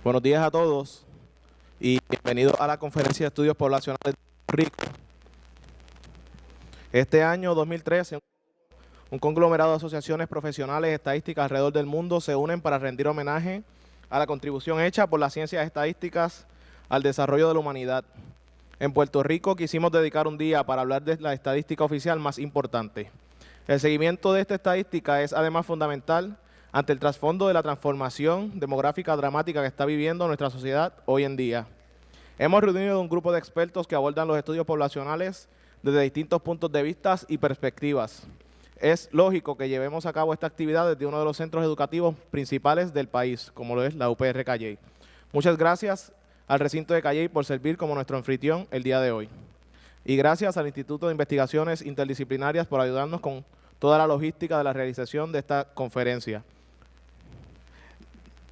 Buenos días a todos y bienvenidos a la Conferencia de Estudios Poblacionales de Puerto Rico. Este año 2013, un conglomerado de asociaciones profesionales estadísticas alrededor del mundo se unen para rendir homenaje a la contribución hecha por las ciencias estadísticas al desarrollo de la humanidad. En Puerto Rico quisimos dedicar un día para hablar de la estadística oficial más importante. El seguimiento de esta estadística es además fundamental ante el trasfondo de la transformación demográfica dramática que está viviendo nuestra sociedad hoy en día. Hemos reunido un grupo de expertos que abordan los estudios poblacionales desde distintos puntos de vista y perspectivas. Es lógico que llevemos a cabo esta actividad desde uno de los centros educativos principales del país, como lo es la UPR Calley. Muchas gracias al recinto de Calley por servir como nuestro anfitrión el día de hoy. Y gracias al Instituto de Investigaciones Interdisciplinarias por ayudarnos con toda la logística de la realización de esta conferencia.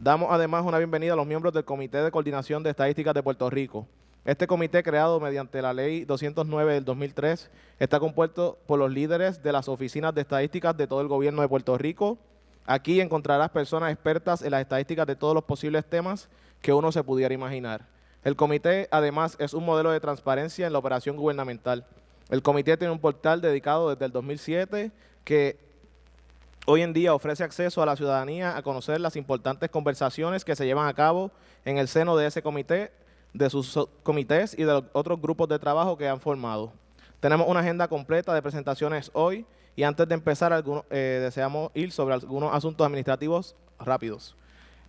Damos además una bienvenida a los miembros del Comité de Coordinación de Estadísticas de Puerto Rico. Este comité, creado mediante la Ley 209 del 2003, está compuesto por los líderes de las oficinas de estadísticas de todo el gobierno de Puerto Rico. Aquí encontrarás personas expertas en las estadísticas de todos los posibles temas que uno se pudiera imaginar. El comité, además, es un modelo de transparencia en la operación gubernamental. El comité tiene un portal dedicado desde el 2007 que hoy en día ofrece acceso a la ciudadanía a conocer las importantes conversaciones que se llevan a cabo en el seno de ese comité, de sus comités y de los otros grupos de trabajo que han formado. Tenemos una agenda completa de presentaciones hoy y antes de empezar deseamos ir sobre algunos asuntos administrativos rápidos.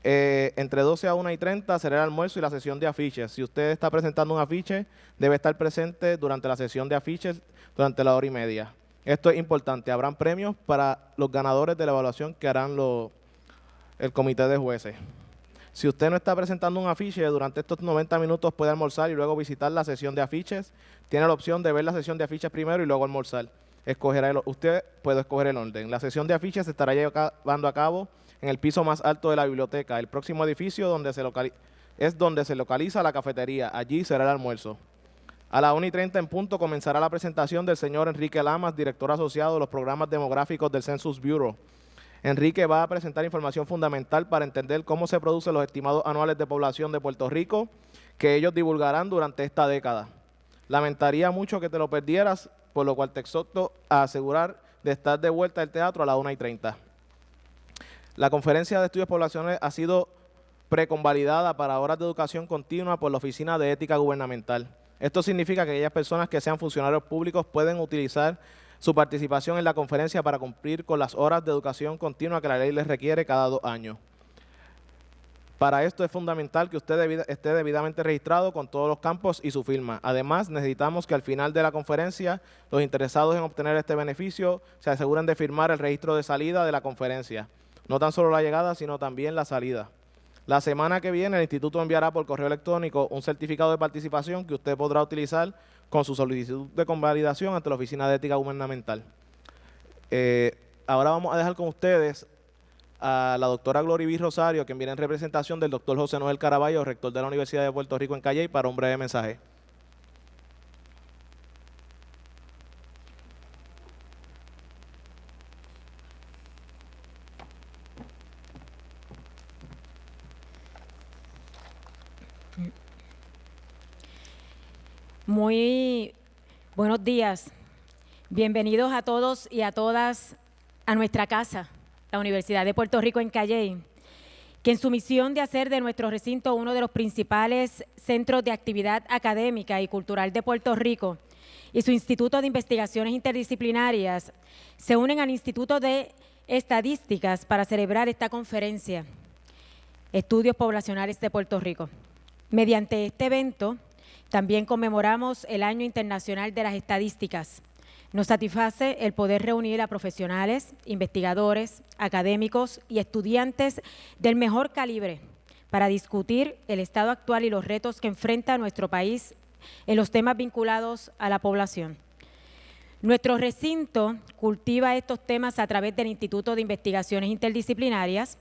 Entre 12 a 1:30 será el almuerzo y la sesión de afiches. Si usted está presentando un afiche, debe estar presente durante la sesión de afiches durante la 1:30. Esto es importante. Habrán premios para los ganadores de la evaluación que harán el comité de jueces. Si usted no está presentando un afiche, durante estos 90 minutos puede almorzar y luego visitar la sesión de afiches. Tiene la opción de ver la sesión de afiches primero y luego almorzar. Usted puede escoger el orden. La sesión de afiches se estará llevando a cabo en el piso más alto de la biblioteca. El próximo edificio es donde se localiza la cafetería. Allí será el almuerzo. A las 1:30 en punto comenzará la presentación del señor Enrique Lamas, director asociado de los programas demográficos del Census Bureau. Enrique va a presentar información fundamental para entender cómo se producen los estimados anuales de población de Puerto Rico que ellos divulgarán durante esta década. Lamentaría mucho que te lo perdieras, por lo cual te exhorto a asegurar de estar de vuelta al teatro a las 1:30. La conferencia de estudios poblacionales ha sido preconvalidada para horas de educación continua por la Oficina de Ética Gubernamental. Esto significa que aquellas personas que sean funcionarios públicos pueden utilizar su participación en la conferencia para cumplir con las horas de educación continua que la ley les requiere cada 2 años. Para esto es fundamental que usted esté debidamente registrado con todos los campos y su firma. Además, necesitamos que al final de la conferencia, los interesados en obtener este beneficio se aseguren de firmar el registro de salida de la conferencia. No tan solo la llegada, sino también la salida. La semana que viene el instituto enviará por correo electrónico un certificado de participación que usted podrá utilizar con su solicitud de convalidación ante la Oficina de Ética Gubernamental. Ahora vamos a dejar con ustedes a la doctora Glory B. Rosario, quien viene en representación del doctor José Noel Caraballo, rector de la Universidad de Puerto Rico en Calley, para un breve mensaje. Muy buenos días. Bienvenidos a todos y a todas a nuestra casa, la Universidad de Puerto Rico en Calley, que en su misión de hacer de nuestro recinto uno de los principales centros de actividad académica y cultural de Puerto Rico y su Instituto de Investigaciones Interdisciplinarias se unen al Instituto de Estadísticas para celebrar esta conferencia, Estudios Poblacionales de Puerto Rico. Mediante este evento, también conmemoramos el Año Internacional de las Estadísticas. Nos satisface el poder reunir a profesionales, investigadores, académicos y estudiantes del mejor calibre para discutir el estado actual y los retos que enfrenta nuestro país en los temas vinculados a la población. Nuestro recinto cultiva estos temas a través del Instituto de Investigaciones Interdisciplinarias,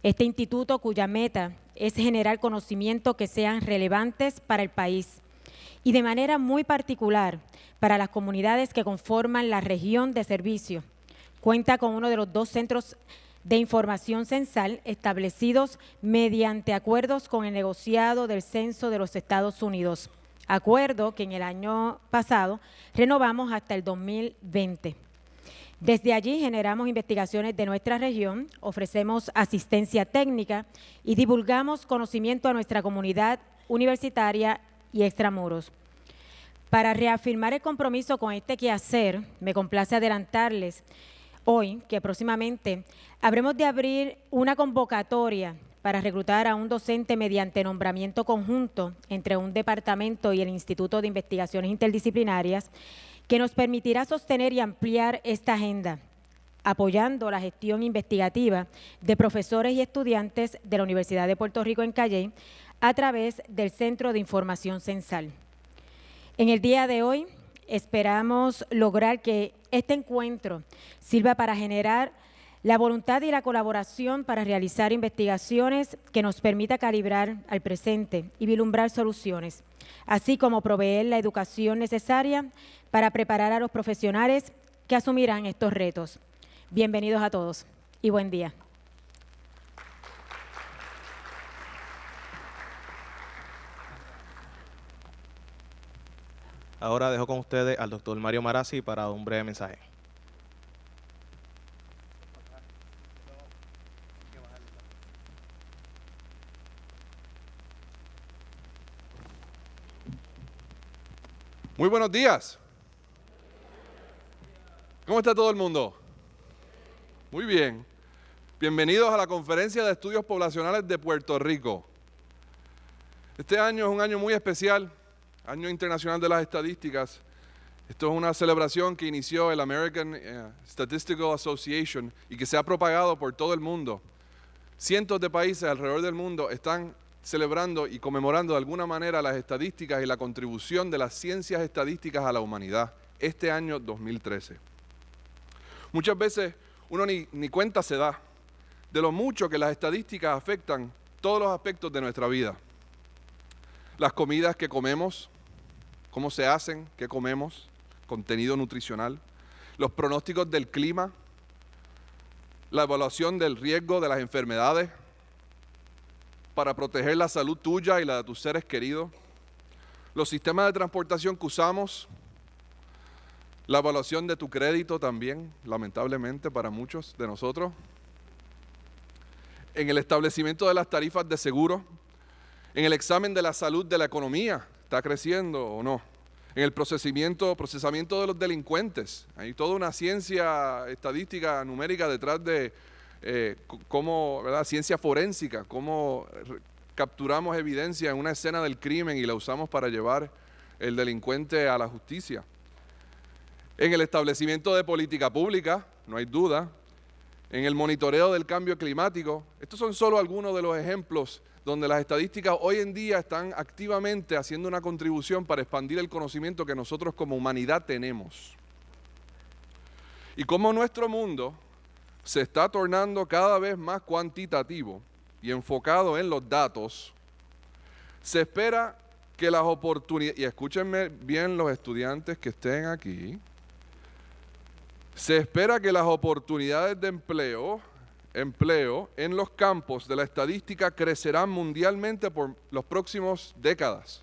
este instituto cuya meta es generar conocimiento que sean relevantes para el país y de manera muy particular para las comunidades que conforman la región de servicio. Cuenta con uno de los 2 centros de información censal establecidos mediante acuerdos con el negociado del Censo de los Estados Unidos, acuerdo que en el año pasado renovamos hasta el 2020. Desde allí generamos investigaciones de nuestra región, ofrecemos asistencia técnica y divulgamos conocimiento a nuestra comunidad universitaria y extramuros. Para reafirmar el compromiso con este quehacer, me complace adelantarles hoy que próximamente habremos de abrir una convocatoria para reclutar a un docente mediante nombramiento conjunto entre un departamento y el Instituto de Investigaciones Interdisciplinarias, que nos permitirá sostener y ampliar esta agenda, apoyando la gestión investigativa de profesores y estudiantes de la Universidad de Puerto Rico en Calley a través del Centro de Información Censal. En el día de hoy esperamos lograr que este encuentro sirva para generar la voluntad y la colaboración para realizar investigaciones que nos permita calibrar al presente y vislumbrar soluciones, así como proveer la educación necesaria para preparar a los profesionales que asumirán estos retos. Bienvenidos a todos y buen día. Ahora dejo con ustedes al doctor Mario Marazzi para un breve mensaje. Muy buenos días. ¿Cómo está todo el mundo? Muy bien. Bienvenidos a la Conferencia de Estudios Poblacionales de Puerto Rico. Este año es un año muy especial, Año Internacional de las Estadísticas. Esto es una celebración que inició el American Statistical Association y que se ha propagado por todo el mundo. Cientos de países alrededor del mundo están celebrando y conmemorando de alguna manera las estadísticas y la contribución de las ciencias estadísticas a la humanidad, este año 2013. Muchas veces uno ni cuenta se da de lo mucho que las estadísticas afectan todos los aspectos de nuestra vida. Las comidas que comemos, cómo se hacen, qué comemos, contenido nutricional, los pronósticos del clima, la evaluación del riesgo de las enfermedades para proteger la salud tuya y la de tus seres queridos, los sistemas de transportación que usamos, la evaluación de tu crédito también, lamentablemente para muchos de nosotros, en el establecimiento de las tarifas de seguro, en el examen de la salud de la economía, ¿está creciendo o no? En el procesamiento de los delincuentes. Hay toda una ciencia estadística numérica detrás de cómo, ¿verdad? Ciencia forénsica, cómo capturamos evidencia en una escena del crimen y la usamos para llevar el delincuente a la justicia. En el establecimiento de política pública, no hay duda. En el monitoreo del cambio climático. Estos son solo algunos de los ejemplos donde las estadísticas hoy en día están activamente haciendo una contribución para expandir el conocimiento que nosotros como humanidad tenemos. Y como nuestro mundo se está tornando cada vez más cuantitativo y enfocado en los datos, se espera que las oportunidades, y escúchenme bien los estudiantes que estén aquí, se espera que las oportunidades de empleo en los campos de la estadística crecerán mundialmente por los próximos décadas.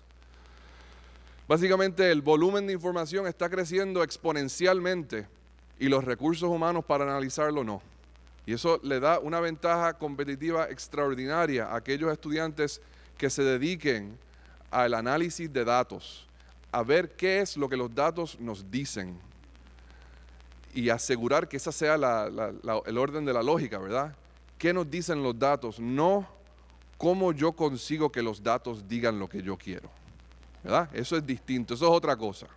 Básicamente el volumen de información está creciendo exponencialmente y los recursos humanos para analizarlo no. Y eso le da una ventaja competitiva extraordinaria a aquellos estudiantes que se dediquen al análisis de datos, a ver qué es lo que los datos nos dicen y asegurar que esa sea el orden de la lógica, ¿verdad? ¿Qué nos dicen los datos? No cómo yo consigo que los datos digan lo que yo quiero, ¿verdad? Eso es distinto, eso es otra cosa.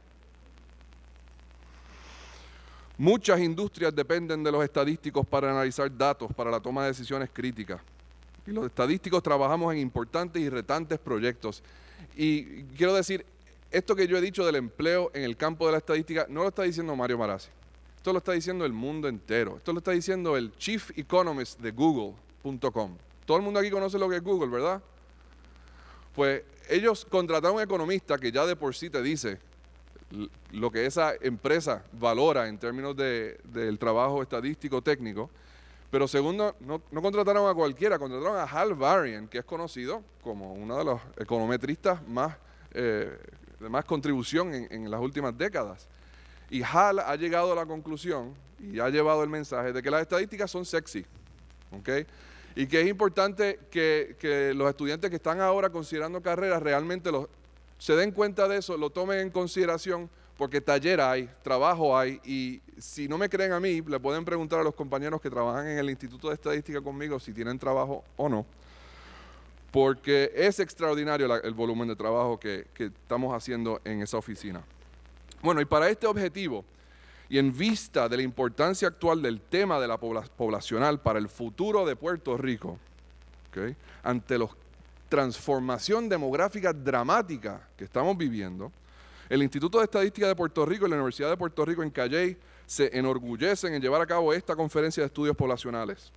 Muchas industrias dependen de los estadísticos para analizar datos, para la toma de decisiones críticas. Y los estadísticos trabajamos en importantes y retantes proyectos. Y quiero decir, esto que yo he dicho del empleo en el campo de la estadística, no lo está diciendo Mario Marazzi. Esto lo está diciendo el mundo entero. Esto lo está diciendo el Chief Economist de Google.com. Todo el mundo aquí conoce lo que es Google, ¿verdad? Pues ellos contrataron a un economista que ya de por sí te dice lo que esa empresa valora en términos del trabajo estadístico técnico, Pero segundo, no contrataron a cualquiera, contrataron a Hal Varian, que es conocido como uno de los econometristas de más contribución en las últimas décadas. Y Hal ha llegado a la conclusión y ha llevado el mensaje de que las estadísticas son sexy, ¿ok? Y que es importante que los estudiantes que están ahora considerando carreras realmente se den cuenta de eso, lo tomen en consideración, porque taller hay, trabajo hay, y si no me creen a mí, le pueden preguntar a los compañeros que trabajan en el Instituto de Estadística conmigo si tienen trabajo o no, porque es extraordinario el volumen de trabajo que estamos haciendo en esa oficina. Bueno, y para este objetivo, y en vista de la importancia actual del tema de la poblacional para el futuro de Puerto Rico, ¿okay?, ante la transformación demográfica dramática que estamos viviendo, el Instituto de Estadística de Puerto Rico y la Universidad de Puerto Rico en Calley se enorgullecen en llevar a cabo esta conferencia de estudios poblacionales.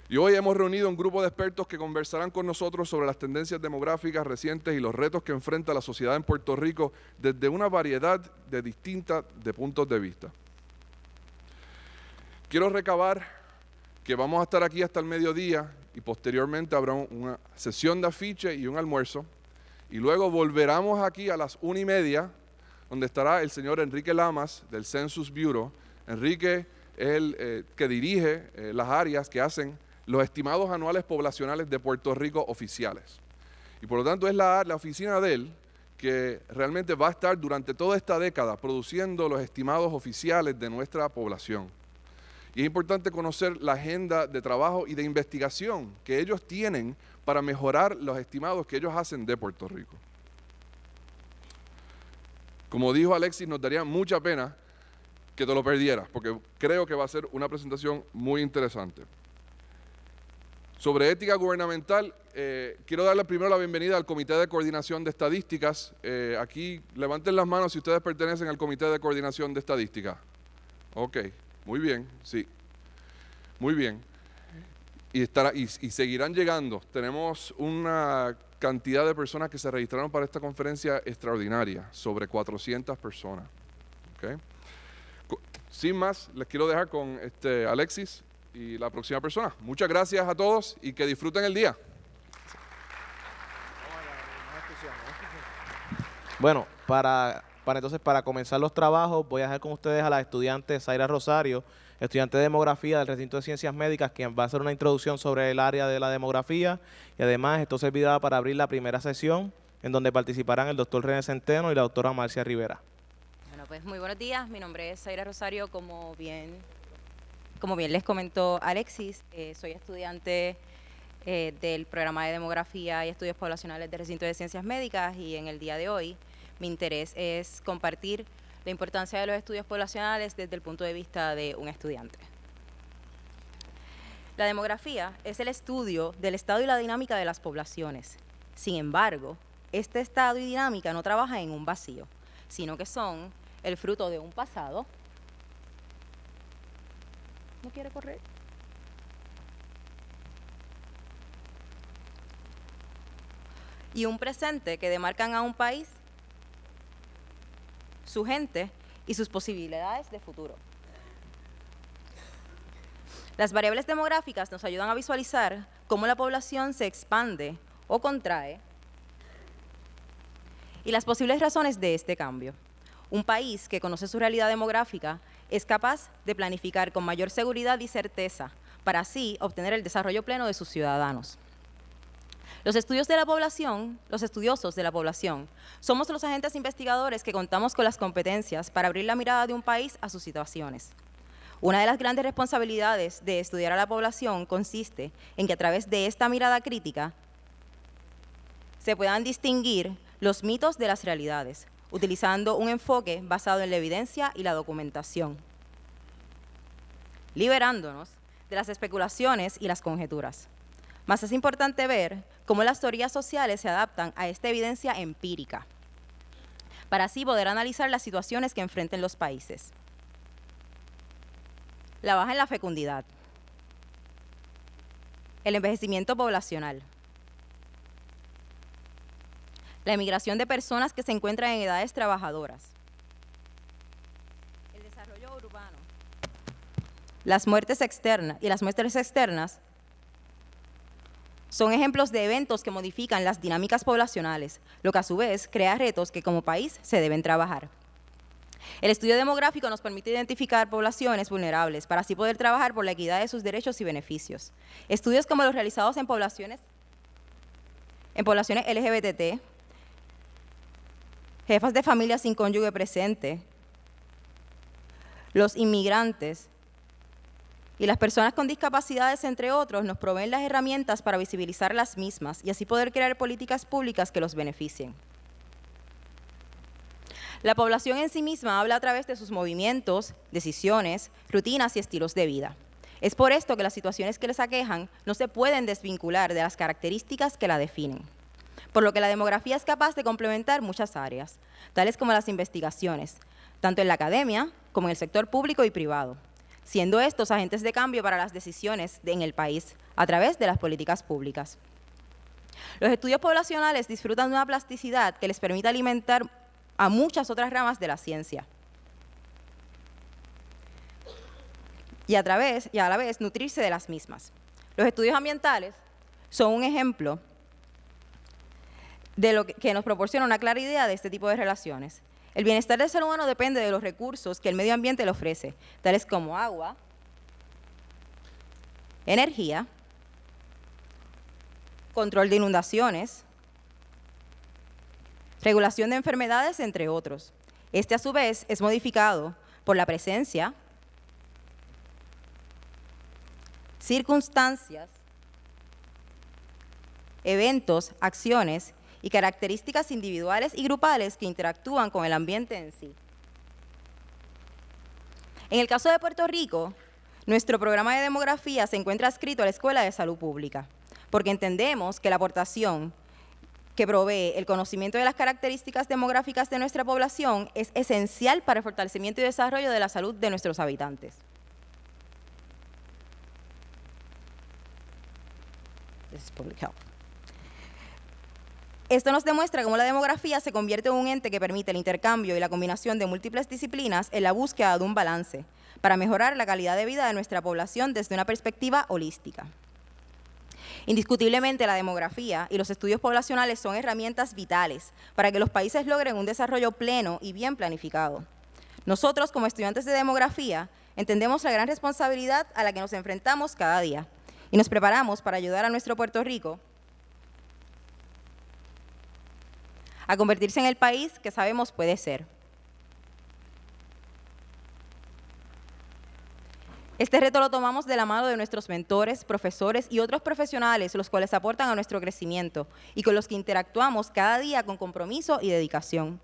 Y hoy hemos reunido un grupo de expertos que conversarán con nosotros sobre las tendencias demográficas recientes y los retos que enfrenta la sociedad en Puerto Rico desde una variedad de distintas puntos de vista. Quiero recabar que vamos a estar aquí hasta el mediodía y posteriormente habrá una sesión de afiche y un almuerzo. Y luego volveremos aquí a las 1:30, donde estará el señor Enrique Lamas del Census Bureau. Enrique es el que dirige las áreas que hacen los estimados anuales poblacionales de Puerto Rico oficiales. Y por lo tanto es la oficina de él que realmente va a estar durante toda esta década produciendo los estimados oficiales de nuestra población. Y es importante conocer la agenda de trabajo y de investigación que ellos tienen para mejorar los estimados que ellos hacen de Puerto Rico. Como dijo Alexis, nos daría mucha pena que te lo perdieras, porque creo que va a ser una presentación muy interesante. Sobre ética gubernamental, quiero darle primero la bienvenida al Comité de Coordinación de Estadísticas. Aquí levanten las manos si ustedes pertenecen al Comité de Coordinación de Estadísticas. Ok, muy bien, sí, muy bien. Y seguirán llegando. Tenemos una cantidad de personas que se registraron para esta conferencia extraordinaria, sobre 400 personas. ¿Okay? Sin más, les quiero dejar con Alexis y la próxima persona. Muchas gracias a todos y que disfruten el día. Bueno, entonces para comenzar los trabajos voy a dejar con ustedes a la estudiante Zaira Rosario, estudiante de demografía del recinto de ciencias médicas, quien va a hacer una introducción sobre el área de la demografía y además esto servirá para abrir la primera sesión en donde participarán el doctor René Centeno y la doctora Marcia Rivera. Bueno, pues muy buenos días, mi nombre es Zaira Rosario, como bien les comentó Alexis, soy estudiante del programa de demografía y estudios poblacionales del recinto de ciencias médicas y en el día de hoy mi interés es compartir la importancia de los estudios poblacionales desde el punto de vista de un estudiante. La demografía es el estudio del estado y la dinámica de las poblaciones. Sin embargo, este estado y dinámica no trabaja en un vacío, sino que son el fruto de un pasado. ¿No quiere correr? Y un presente que demarcan a un país, su gente y sus posibilidades de futuro. Las variables demográficas nos ayudan a visualizar cómo la población se expande o contrae y las posibles razones de este cambio. Un país que conoce su realidad demográfica es capaz de planificar con mayor seguridad y certeza para así obtener el desarrollo pleno de sus ciudadanos. Los estudiosos de la población, somos los agentes investigadores que contamos con las competencias para abrir la mirada de un país a sus situaciones. Una de las grandes responsabilidades de estudiar a la población consiste en que a través de esta mirada crítica se puedan distinguir los mitos de las realidades, utilizando un enfoque basado en la evidencia y la documentación, liberándonos de las especulaciones y las conjeturas. Más es importante ver cómo las teorías sociales se adaptan a esta evidencia empírica, para así poder analizar las situaciones que enfrenten los países. La baja en la fecundidad, el envejecimiento poblacional, la emigración de personas que se encuentran en edades trabajadoras, el desarrollo urbano, las muertes externas son ejemplos de eventos que modifican las dinámicas poblacionales, lo que a su vez crea retos que como país se deben trabajar. El estudio demográfico nos permite identificar poblaciones vulnerables para así poder trabajar por la equidad de sus derechos y beneficios. Estudios como los realizados en poblaciones LGBT, jefas de familia sin cónyuge presente, los inmigrantes y las personas con discapacidades, entre otros, nos proveen las herramientas para visibilizar las mismas y así poder crear políticas públicas que los beneficien. La población en sí misma habla a través de sus movimientos, decisiones, rutinas y estilos de vida. Es por esto que las situaciones que les aquejan no se pueden desvincular de las características que la definen. Por lo que la demografía es capaz de complementar muchas áreas, tales como las investigaciones, tanto en la academia como en el sector público y privado, siendo estos agentes de cambio para las decisiones en el país a través de las políticas públicas. Los estudios poblacionales disfrutan de una plasticidad que les permite alimentar a muchas otras ramas de la ciencia y a la vez nutrirse de las mismas. Los estudios ambientales son un ejemplo de lo que nos proporciona una clara idea de este tipo de relaciones. El bienestar del ser humano depende de los recursos que el medio ambiente le ofrece, tales como agua, energía, control de inundaciones, regulación de enfermedades, entre otros. Este, a su vez, es modificado por la presencia, circunstancias, eventos, acciones y características individuales y grupales que interactúan con el ambiente en sí. En el caso de Puerto Rico, nuestro programa de demografía se encuentra adscrito a la Escuela de Salud Pública, porque entendemos que la aportación que provee el conocimiento de las características demográficas de nuestra población es esencial para el fortalecimiento y desarrollo de la salud de nuestros habitantes. This is public health. Esto nos demuestra cómo la demografía se convierte en un ente que permite el intercambio y la combinación de múltiples disciplinas en la búsqueda de un balance para mejorar la calidad de vida de nuestra población desde una perspectiva holística. Indiscutiblemente, la demografía y los estudios poblacionales son herramientas vitales para que los países logren un desarrollo pleno y bien planificado. Nosotros, como estudiantes de demografía, entendemos la gran responsabilidad a la que nos enfrentamos cada día y nos preparamos para ayudar a nuestro Puerto Rico a convertirse en el país que sabemos puede ser. Este reto lo tomamos de la mano de nuestros mentores, profesores y otros profesionales, los cuales aportan a nuestro crecimiento y con los que interactuamos cada día con compromiso y dedicación.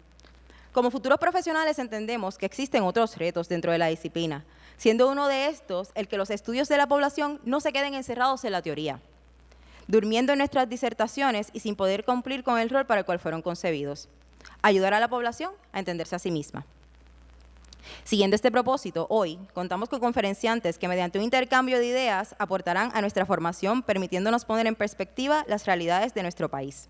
Como futuros profesionales entendemos que existen otros retos dentro de la disciplina, siendo uno de estos el que los estudios de la población no se queden encerrados en la teoría, durmiendo en nuestras disertaciones y sin poder cumplir con el rol para el cual fueron concebidos. Ayudar a la población a entenderse a sí misma. Siguiendo este propósito, hoy contamos con conferenciantes que mediante un intercambio de ideas aportarán a nuestra formación, permitiéndonos poner en perspectiva las realidades de nuestro país.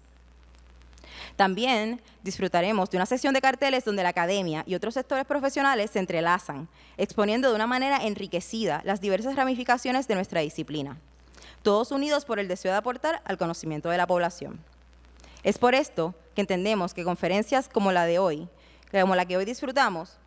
También disfrutaremos de una sesión de carteles donde la academia y otros sectores profesionales se entrelazan, exponiendo de una manera enriquecida las diversas ramificaciones de nuestra disciplina, todos unidos por el deseo de aportar al conocimiento de la población. Es por esto que entendemos que conferencias como la que hoy disfrutamos,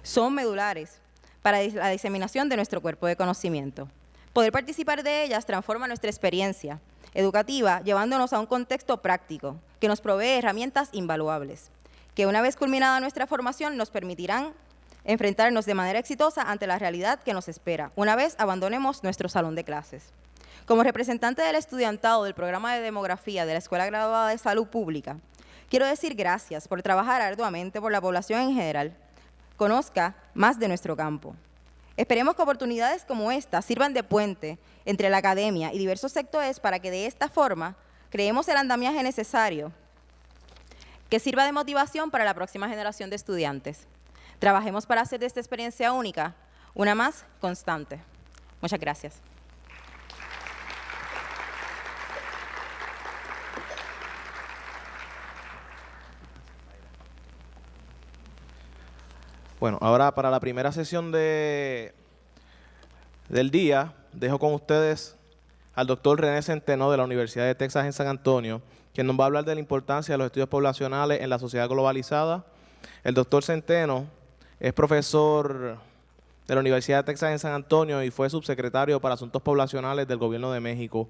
son medulares para la diseminación de nuestro cuerpo de conocimiento. Poder participar de ellas transforma nuestra experiencia educativa, llevándonos a un contexto práctico que nos provee herramientas invaluables, que una vez culminada nuestra formación nos permitirán enfrentarnos de manera exitosa ante la realidad que nos espera, una vez abandonemos nuestro salón de clases. Como representante del estudiantado del programa de demografía de la Escuela Graduada de Salud Pública, quiero decir gracias por trabajar arduamente por la población en general, conozca más de nuestro campo. Esperemos que oportunidades como esta sirvan de puente entre la academia y diversos sectores para que de esta forma creemos el andamiaje necesario que sirva de motivación para la próxima generación de estudiantes. Trabajemos para hacer de esta experiencia única una más constante. Muchas gracias. Bueno, ahora para la primera sesión del día, dejo con ustedes al doctor René Centeno de la Universidad de Texas en San Antonio, quien nos va a hablar de la importancia de los estudios poblacionales en la sociedad globalizada. El doctor Centeno es profesor de la Universidad de Texas en San Antonio y fue subsecretario para Asuntos Poblacionales del Gobierno de México,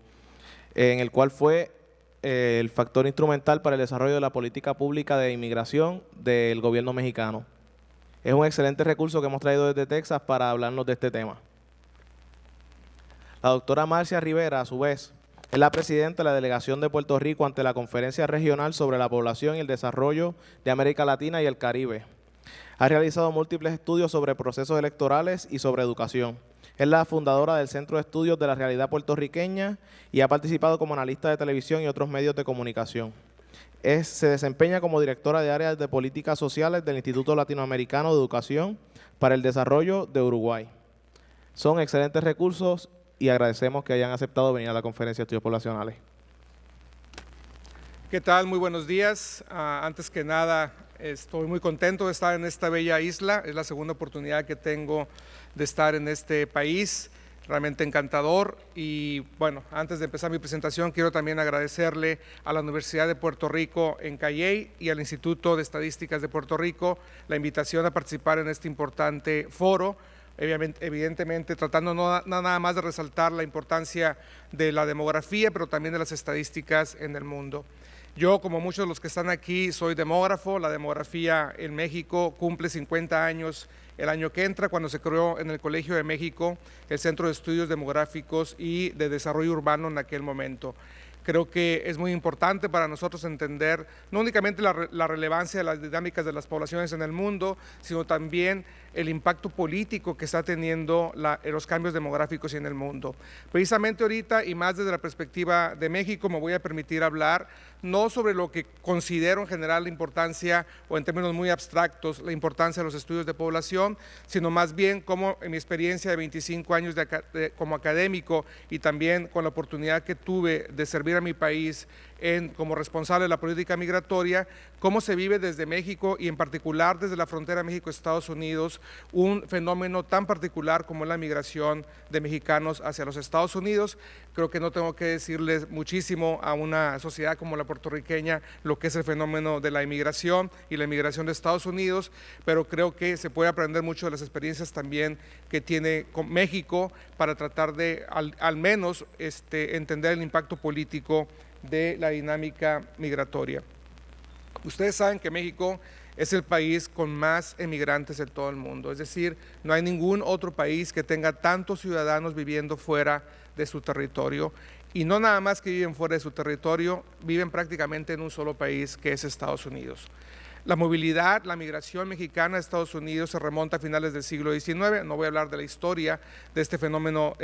en el cual fue el factor instrumental para el desarrollo de la política pública de inmigración del gobierno mexicano. Es un excelente recurso que hemos traído desde Texas para hablarnos de este tema. La doctora Marcia Rivera, a su vez, es la presidenta de la Delegación de Puerto Rico ante la Conferencia Regional sobre la Población y el Desarrollo de América Latina y el Caribe. Ha realizado múltiples estudios sobre procesos electorales y sobre educación. Es la fundadora del Centro de Estudios de la Realidad Puertorriqueña y ha participado como analista de televisión y otros medios de comunicación. Se desempeña como directora de áreas de políticas sociales del Instituto Latinoamericano de Educación para el Desarrollo de Uruguay. Son excelentes recursos y agradecemos que hayan aceptado venir a la Conferencia de Estudios Poblacionales. ¿Qué tal? Muy buenos días. Antes que nada, estoy muy contento de estar en esta bella isla. Es la segunda oportunidad que tengo de estar en este país. Realmente encantador. Y bueno, antes de empezar mi presentación, quiero también agradecerle a la Universidad de Puerto Rico en Calley y al Instituto de Estadísticas de Puerto Rico la invitación a participar en este importante foro. Evidentemente tratando no nada más de resaltar la importancia de la demografía, pero también de las estadísticas en el mundo. Yo, como muchos de los que están aquí, soy demógrafo. La demografía en México cumple 50 años el año que entra, cuando se creó en el Colegio de México el Centro de Estudios Demográficos y de Desarrollo Urbano en aquel momento. Creo que es muy importante para nosotros entender no únicamente la relevancia de las dinámicas de las poblaciones en el mundo, sino también el impacto político que está teniendo los cambios demográficos en el mundo. Precisamente ahorita, y más desde la perspectiva de México, me voy a permitir hablar no sobre lo que considero en general la importancia, o en términos muy abstractos, la importancia de los estudios de población, sino más bien cómo en mi experiencia de 25 años como académico y también con la oportunidad que tuve de servir a mi país como responsable de la política migratoria, cómo se vive desde México y en particular desde la frontera México-Estados Unidos un fenómeno tan particular como la migración de mexicanos hacia los Estados Unidos. Creo que no tengo que decirles muchísimo a una sociedad como la puertorriqueña lo que es el fenómeno de la inmigración y la inmigración de Estados Unidos, pero creo que se puede aprender mucho de las experiencias también que tiene con México para tratar de al menos entender el impacto político de la dinámica migratoria. Ustedes saben que México es el país con más emigrantes en todo el mundo, es decir, no hay ningún otro país que tenga tantos ciudadanos viviendo fuera de su territorio, y no nada más que viven fuera de su territorio, viven prácticamente en un solo país, que es Estados Unidos. La movilidad, la migración mexicana a Estados Unidos se remonta a finales del siglo XIX. No voy a hablar de la historia de este fenómeno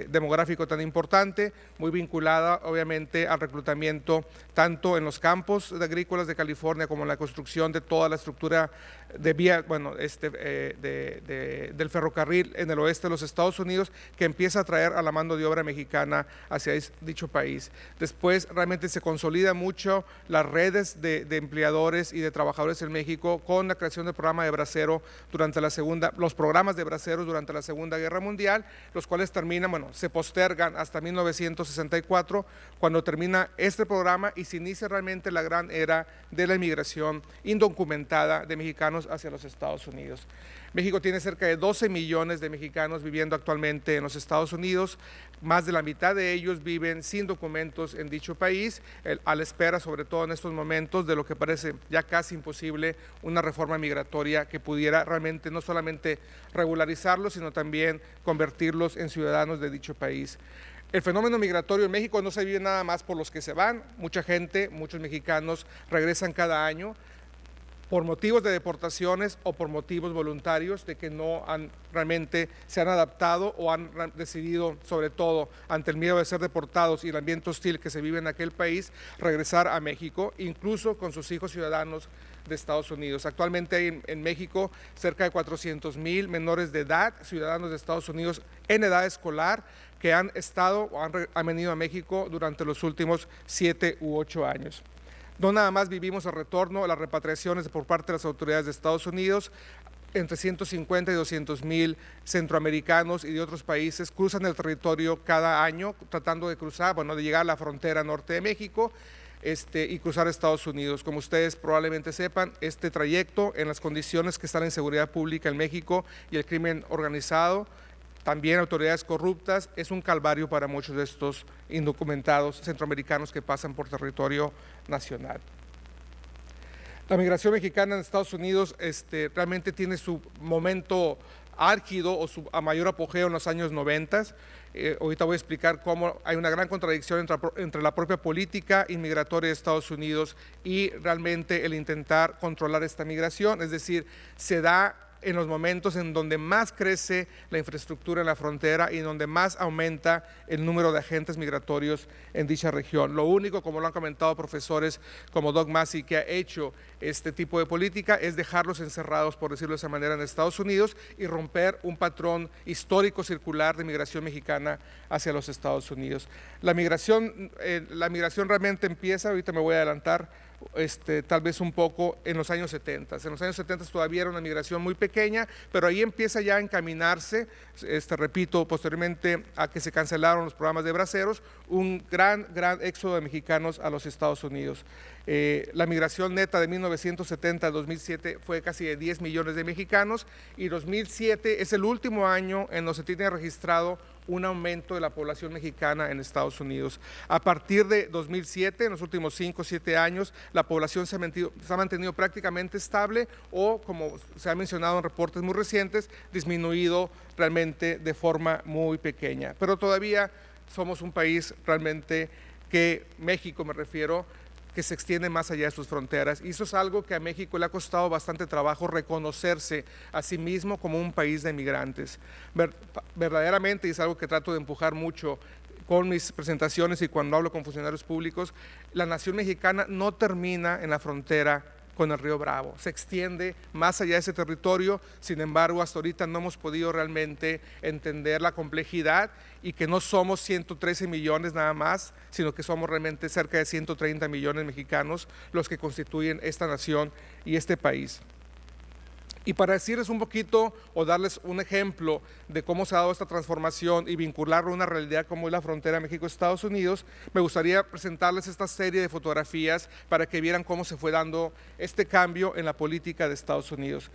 demográfico tan importante, muy vinculada obviamente al reclutamiento tanto en los campos agrícolas de California como en la construcción de toda la estructura de vía, del ferrocarril en el oeste de los Estados Unidos, que empieza a traer a la mano de obra mexicana hacia dicho país. Después realmente se consolida mucho las redes de empleadores y de trabajadores en México con la creación del programa de bracero los programas de braceros durante la Segunda Guerra Mundial, los cuales se postergan hasta 1964, cuando termina este programa y se inicia realmente la gran era de la inmigración indocumentada de mexicanos hacia los Estados Unidos. México tiene cerca de 12 millones de mexicanos viviendo actualmente en los Estados Unidos. Más de la mitad de ellos viven sin documentos en dicho país, a la espera, sobre todo en estos momentos, de lo que parece ya casi imposible, una reforma migratoria que pudiera realmente no solamente regularizarlos, sino también convertirlos en ciudadanos de dicho país. El fenómeno migratorio en México no se vive nada más por los que se van. Mucha gente, muchos mexicanos regresan cada año por motivos de deportaciones o por motivos voluntarios, de que no realmente se han adaptado o han decidido, sobre todo ante el miedo de ser deportados y el ambiente hostil que se vive en aquel país, regresar a México, incluso con sus hijos ciudadanos de Estados Unidos. Actualmente hay en México cerca de 400,000 menores de edad, ciudadanos de Estados Unidos en edad escolar, que han estado o han venido a México durante los últimos 7 u 8 años. No nada más vivimos el retorno a las repatriaciones por parte de las autoridades de Estados Unidos, entre 150 y 200,000 centroamericanos y de otros países cruzan el territorio cada año tratando de cruzar, bueno, de llegar a la frontera norte de México y cruzar a Estados Unidos. Como ustedes probablemente sepan, este trayecto en las condiciones que están en seguridad pública en México y el crimen organizado, también autoridades corruptas, es un calvario para muchos de estos indocumentados centroamericanos que pasan por territorio nacional. La migración mexicana en Estados Unidos realmente tiene su momento álgido o su mayor apogeo en los años 90. Ahorita voy a explicar cómo hay una gran contradicción entre la propia política inmigratoria de Estados Unidos y realmente el intentar controlar esta migración. Es decir, se da en los momentos en donde más crece la infraestructura en la frontera y donde más aumenta el número de agentes migratorios en dicha región. Lo único, como lo han comentado profesores como Doug Massey, que ha hecho este tipo de política es dejarlos encerrados, por decirlo de esa manera, en Estados Unidos y romper un patrón histórico circular de migración mexicana hacia los Estados Unidos. La migración realmente empieza, ahorita me voy a adelantar, tal vez un poco en los años 70. En los años 70 todavía era una migración muy pequeña, pero ahí empieza ya a encaminarse, repito, posteriormente a que se cancelaron los programas de braceros, un gran éxodo de mexicanos a los Estados Unidos. La migración neta de 1970 a 2007 fue casi de 10 millones de mexicanos y 2007 es el último año en donde se tiene registrado un aumento de la población mexicana en Estados Unidos. A partir de 2007, en los últimos 5 o 7 años, la población se ha mantenido prácticamente estable o, como se ha mencionado en reportes muy recientes, disminuido realmente de forma muy pequeña. Pero todavía somos un país realmente que, México me refiero, que se extiende más allá de sus fronteras. Y eso es algo que a México le ha costado bastante trabajo reconocerse a sí mismo como un país de migrantes. Verdaderamente, y es algo que trato de empujar mucho con mis presentaciones y cuando hablo con funcionarios públicos, la nación mexicana no termina en la frontera con el río Bravo, se extiende más allá de ese territorio. Sin embargo, hasta ahorita no hemos podido realmente entender la complejidad y que no somos 113 millones nada más, sino que somos realmente cerca de 130 millones mexicanos los que constituyen esta nación y este país. Y para decirles un poquito o darles un ejemplo de cómo se ha dado esta transformación y vincularlo a una realidad como es la frontera México-Estados Unidos, me gustaría presentarles esta serie de fotografías para que vieran cómo se fue dando este cambio en la política de Estados Unidos.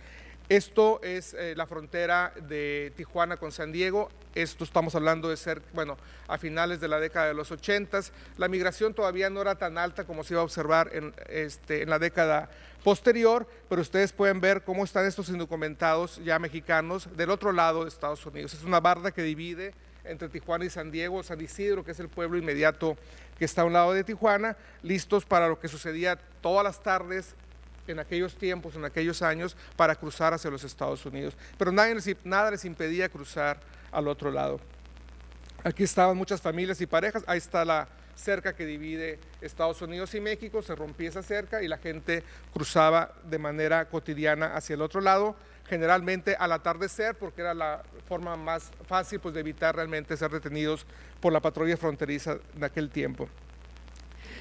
Esto es la frontera de Tijuana con San Diego. Esto estamos hablando de ser, bueno, a finales de la década de los 80s. La migración todavía no era tan alta como se iba a observar en la década posterior, pero ustedes pueden ver cómo están estos indocumentados ya mexicanos del otro lado de Estados Unidos. Es una barda que divide entre Tijuana y San Diego, San Isidro, que es el pueblo inmediato que está a un lado de Tijuana, listos para lo que sucedía todas las tardes en aquellos tiempos, en aquellos años, para cruzar hacia los Estados Unidos. Pero nada les impedía cruzar al otro lado. Aquí estaban muchas familias y parejas, ahí está la cerca que divide Estados Unidos y México, se rompía esa cerca y la gente cruzaba de manera cotidiana hacia el otro lado, generalmente al atardecer, porque era la forma más fácil pues, de evitar realmente ser detenidos por la patrulla fronteriza de aquel tiempo.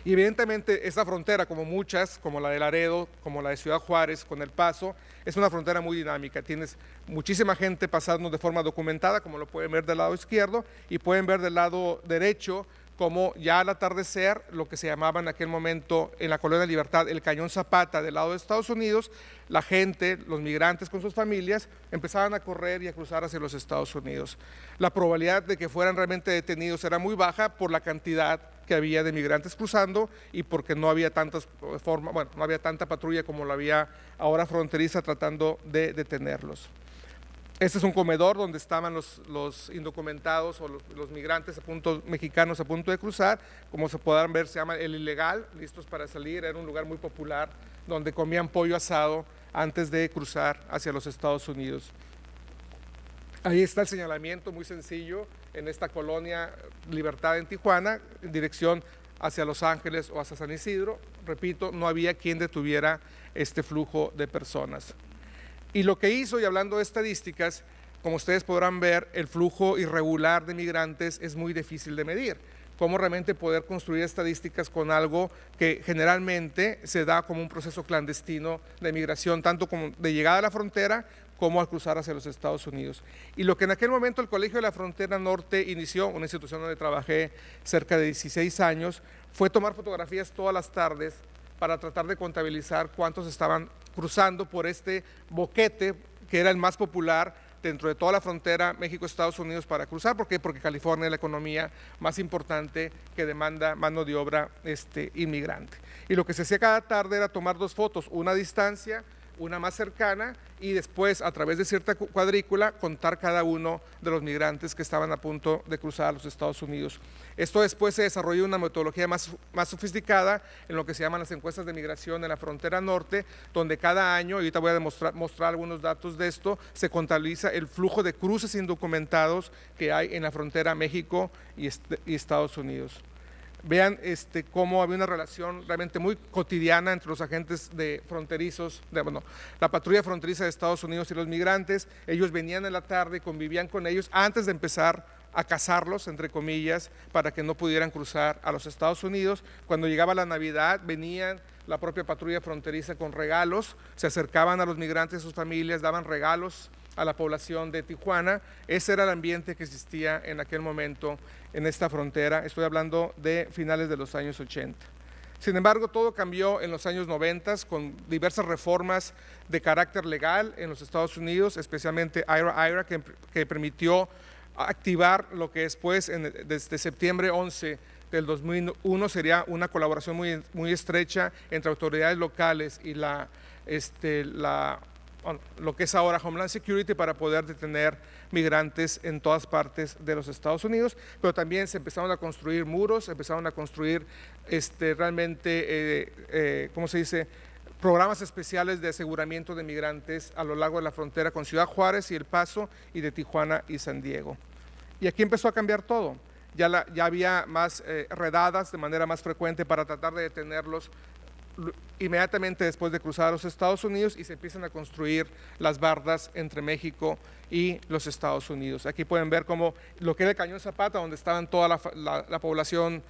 Y evidentemente esta frontera, como muchas, como la de Laredo, como la de Ciudad Juárez, con El Paso, es una frontera muy dinámica. Tienes muchísima gente pasando de forma documentada, como lo pueden ver del lado izquierdo, y pueden ver del lado derecho como ya al atardecer, lo que se llamaba en aquel momento en la Colonia Libertad el Cañón Zapata del lado de Estados Unidos, la gente, los migrantes con sus familias, empezaban a correr y a cruzar hacia los Estados Unidos. La probabilidad de que fueran realmente detenidos era muy baja por la cantidad que había de migrantes cruzando y porque no había no había tanta patrulla como la había ahora fronteriza tratando de detenerlos. Este es un comedor donde estaban los indocumentados o los migrantes mexicanos a punto de cruzar. Como se podrán ver, se llama El Ilegal, listos para salir. Era un lugar muy popular donde comían pollo asado antes de cruzar hacia los Estados Unidos. Ahí está el señalamiento muy sencillo en esta colonia Libertad en Tijuana, en dirección hacia Los Ángeles o hacia San Isidro. Repito, no había quien detuviera este flujo de personas. Y lo que hizo, y hablando de estadísticas, como ustedes podrán ver, el flujo irregular de migrantes es muy difícil de medir. Cómo realmente poder construir estadísticas con algo que generalmente se da como un proceso clandestino de migración, tanto como de llegada a la frontera como al cruzar hacia los Estados Unidos. Y lo que en aquel momento el Colegio de la Frontera Norte inició, una institución donde trabajé cerca de 16 años, fue tomar fotografías todas las tardes para tratar de contabilizar cuántos estaban cruzando por este boquete que era el más popular dentro de toda la frontera México-Estados Unidos para cruzar. ¿Por qué? Porque California es la economía más importante que demanda mano de obra inmigrante. Y lo que se hacía cada tarde era tomar 2 fotos, una a distancia, una más cercana, y después a través de cierta cuadrícula contar cada uno de los migrantes que estaban a punto de cruzar a los Estados Unidos. Esto después se desarrolló una metodología más sofisticada en lo que se llaman las encuestas de migración en la frontera norte, donde cada año, y ahorita voy a mostrar algunos datos de esto, se contabiliza el flujo de cruces indocumentados que hay en la frontera México y Estados Unidos. Vean cómo había una relación realmente muy cotidiana entre los agentes fronterizos, la patrulla fronteriza de Estados Unidos y los migrantes. Ellos venían en la tarde y convivían con ellos antes de empezar a cazarlos, entre comillas, para que no pudieran cruzar a los Estados Unidos. Cuando llegaba la Navidad, venían la propia patrulla fronteriza con regalos, se acercaban a los migrantes y a sus familias, daban regalos a la población de Tijuana. Ese era el ambiente que existía en aquel momento en esta frontera. Estoy hablando de finales de los años 80. Sin embargo, todo cambió en los años 90 con diversas reformas de carácter legal en los Estados Unidos, especialmente IRA, que permitió activar lo que después, desde septiembre 11 del 2001, sería una colaboración muy estrecha entre autoridades locales y lo que es ahora Homeland Security para poder detener migrantes en todas partes de los Estados Unidos, pero también se empezaron a construir muros, empezaron a construir ¿cómo se dice?, programas especiales de aseguramiento de migrantes a lo largo de la frontera con Ciudad Juárez y El Paso, y de Tijuana y San Diego. Y aquí empezó a cambiar todo. Ya había más redadas de manera más frecuente para tratar de detenerlos inmediatamente después de cruzar a los Estados Unidos, y se empiezan a construir las bardas entre México y los Estados Unidos. Aquí pueden ver cómo lo que era el Cañón Zapata, donde estaban toda la población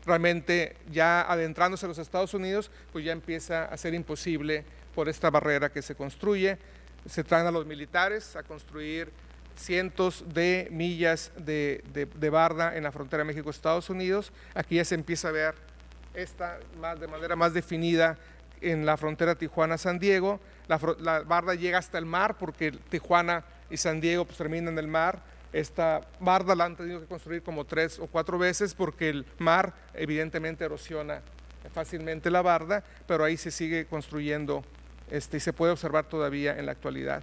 realmente ya adentrándose a los Estados Unidos, pues ya empieza a ser imposible por esta barrera que se construye. Se traen a los militares a construir cientos de millas de barda en la frontera México-Estados Unidos. Aquí ya se empieza a ver de manera más definida en la frontera Tijuana-San Diego. La barda llega hasta el mar, porque Tijuana y San Diego pues terminan en el mar. Esta barda la han tenido que construir como 3 o 4 veces porque el mar evidentemente erosiona fácilmente la barda, pero ahí se sigue construyendo y se puede observar todavía en la actualidad.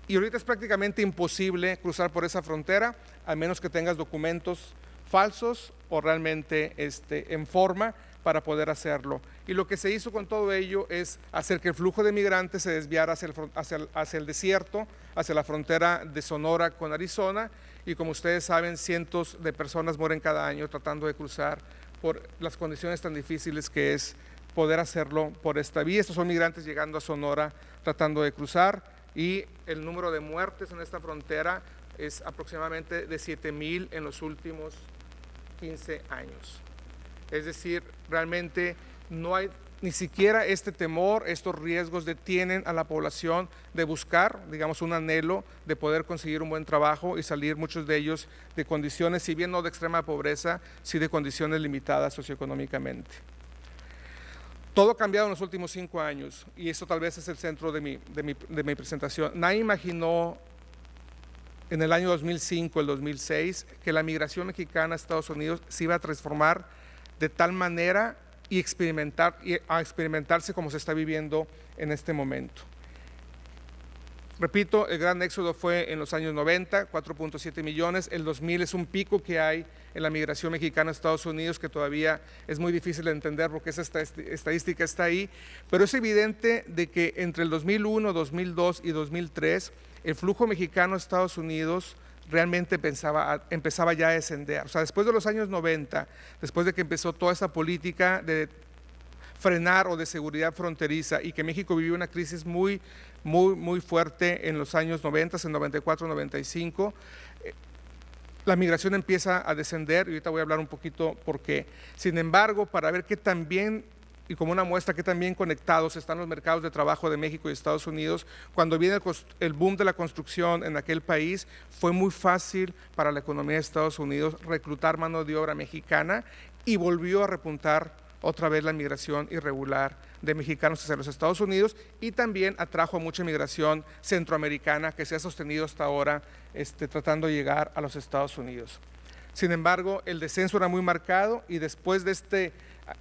Y ahorita es prácticamente imposible cruzar por esa frontera, a menos que tengas documentos falsos o realmente en forma para poder hacerlo. Y lo que se hizo con todo ello es hacer que el flujo de migrantes se desviara hacia el desierto, hacia la frontera de Sonora con Arizona, y como ustedes saben, cientos de personas mueren cada año tratando de cruzar por las condiciones tan difíciles que es poder hacerlo por esta vía. Estos son migrantes llegando a Sonora tratando de cruzar, y el número de muertes en esta frontera es aproximadamente de 7,000 en los últimos 15 años. Es decir, realmente no hay ni siquiera este temor, estos riesgos detienen a la población de buscar, digamos, un anhelo de poder conseguir un buen trabajo y salir, muchos de ellos, de condiciones, si bien no de extrema pobreza, sí de condiciones limitadas socioeconómicamente. Todo ha cambiado en los últimos 5 años, y eso tal vez es el centro de mi presentación. Nadie imaginó en el año 2005, el 2006, que la migración mexicana a Estados Unidos se iba a transformar de tal manera y a experimentarse como se está viviendo en este momento. Repito, el gran éxodo fue en los años 90, 4.7 millones. El 2000 es un pico que hay en la migración mexicana a Estados Unidos que todavía es muy difícil de entender porque esa estadística está ahí, pero es evidente de que entre el 2001, 2002 y 2003 el flujo mexicano a Estados Unidos realmente empezaba ya a descender. O sea, después de los años 90, después de que empezó toda esa política de frenar o de seguridad fronteriza, y que México vivió una crisis muy fuerte en los años 90, en 94, 95, la migración empieza a descender, y ahorita voy a hablar un poquito por qué. Sin embargo, para ver qué tan bien y como una muestra que también conectados están los mercados de trabajo de México y Estados Unidos. Cuando viene el boom de la construcción en aquel país, fue muy fácil para la economía de Estados Unidos reclutar mano de obra mexicana y volvió a repuntar otra vez la migración irregular de mexicanos hacia los Estados Unidos, y también atrajo a mucha migración centroamericana que se ha sostenido hasta ahora tratando de llegar a los Estados Unidos. Sin embargo, el descenso era muy marcado y después de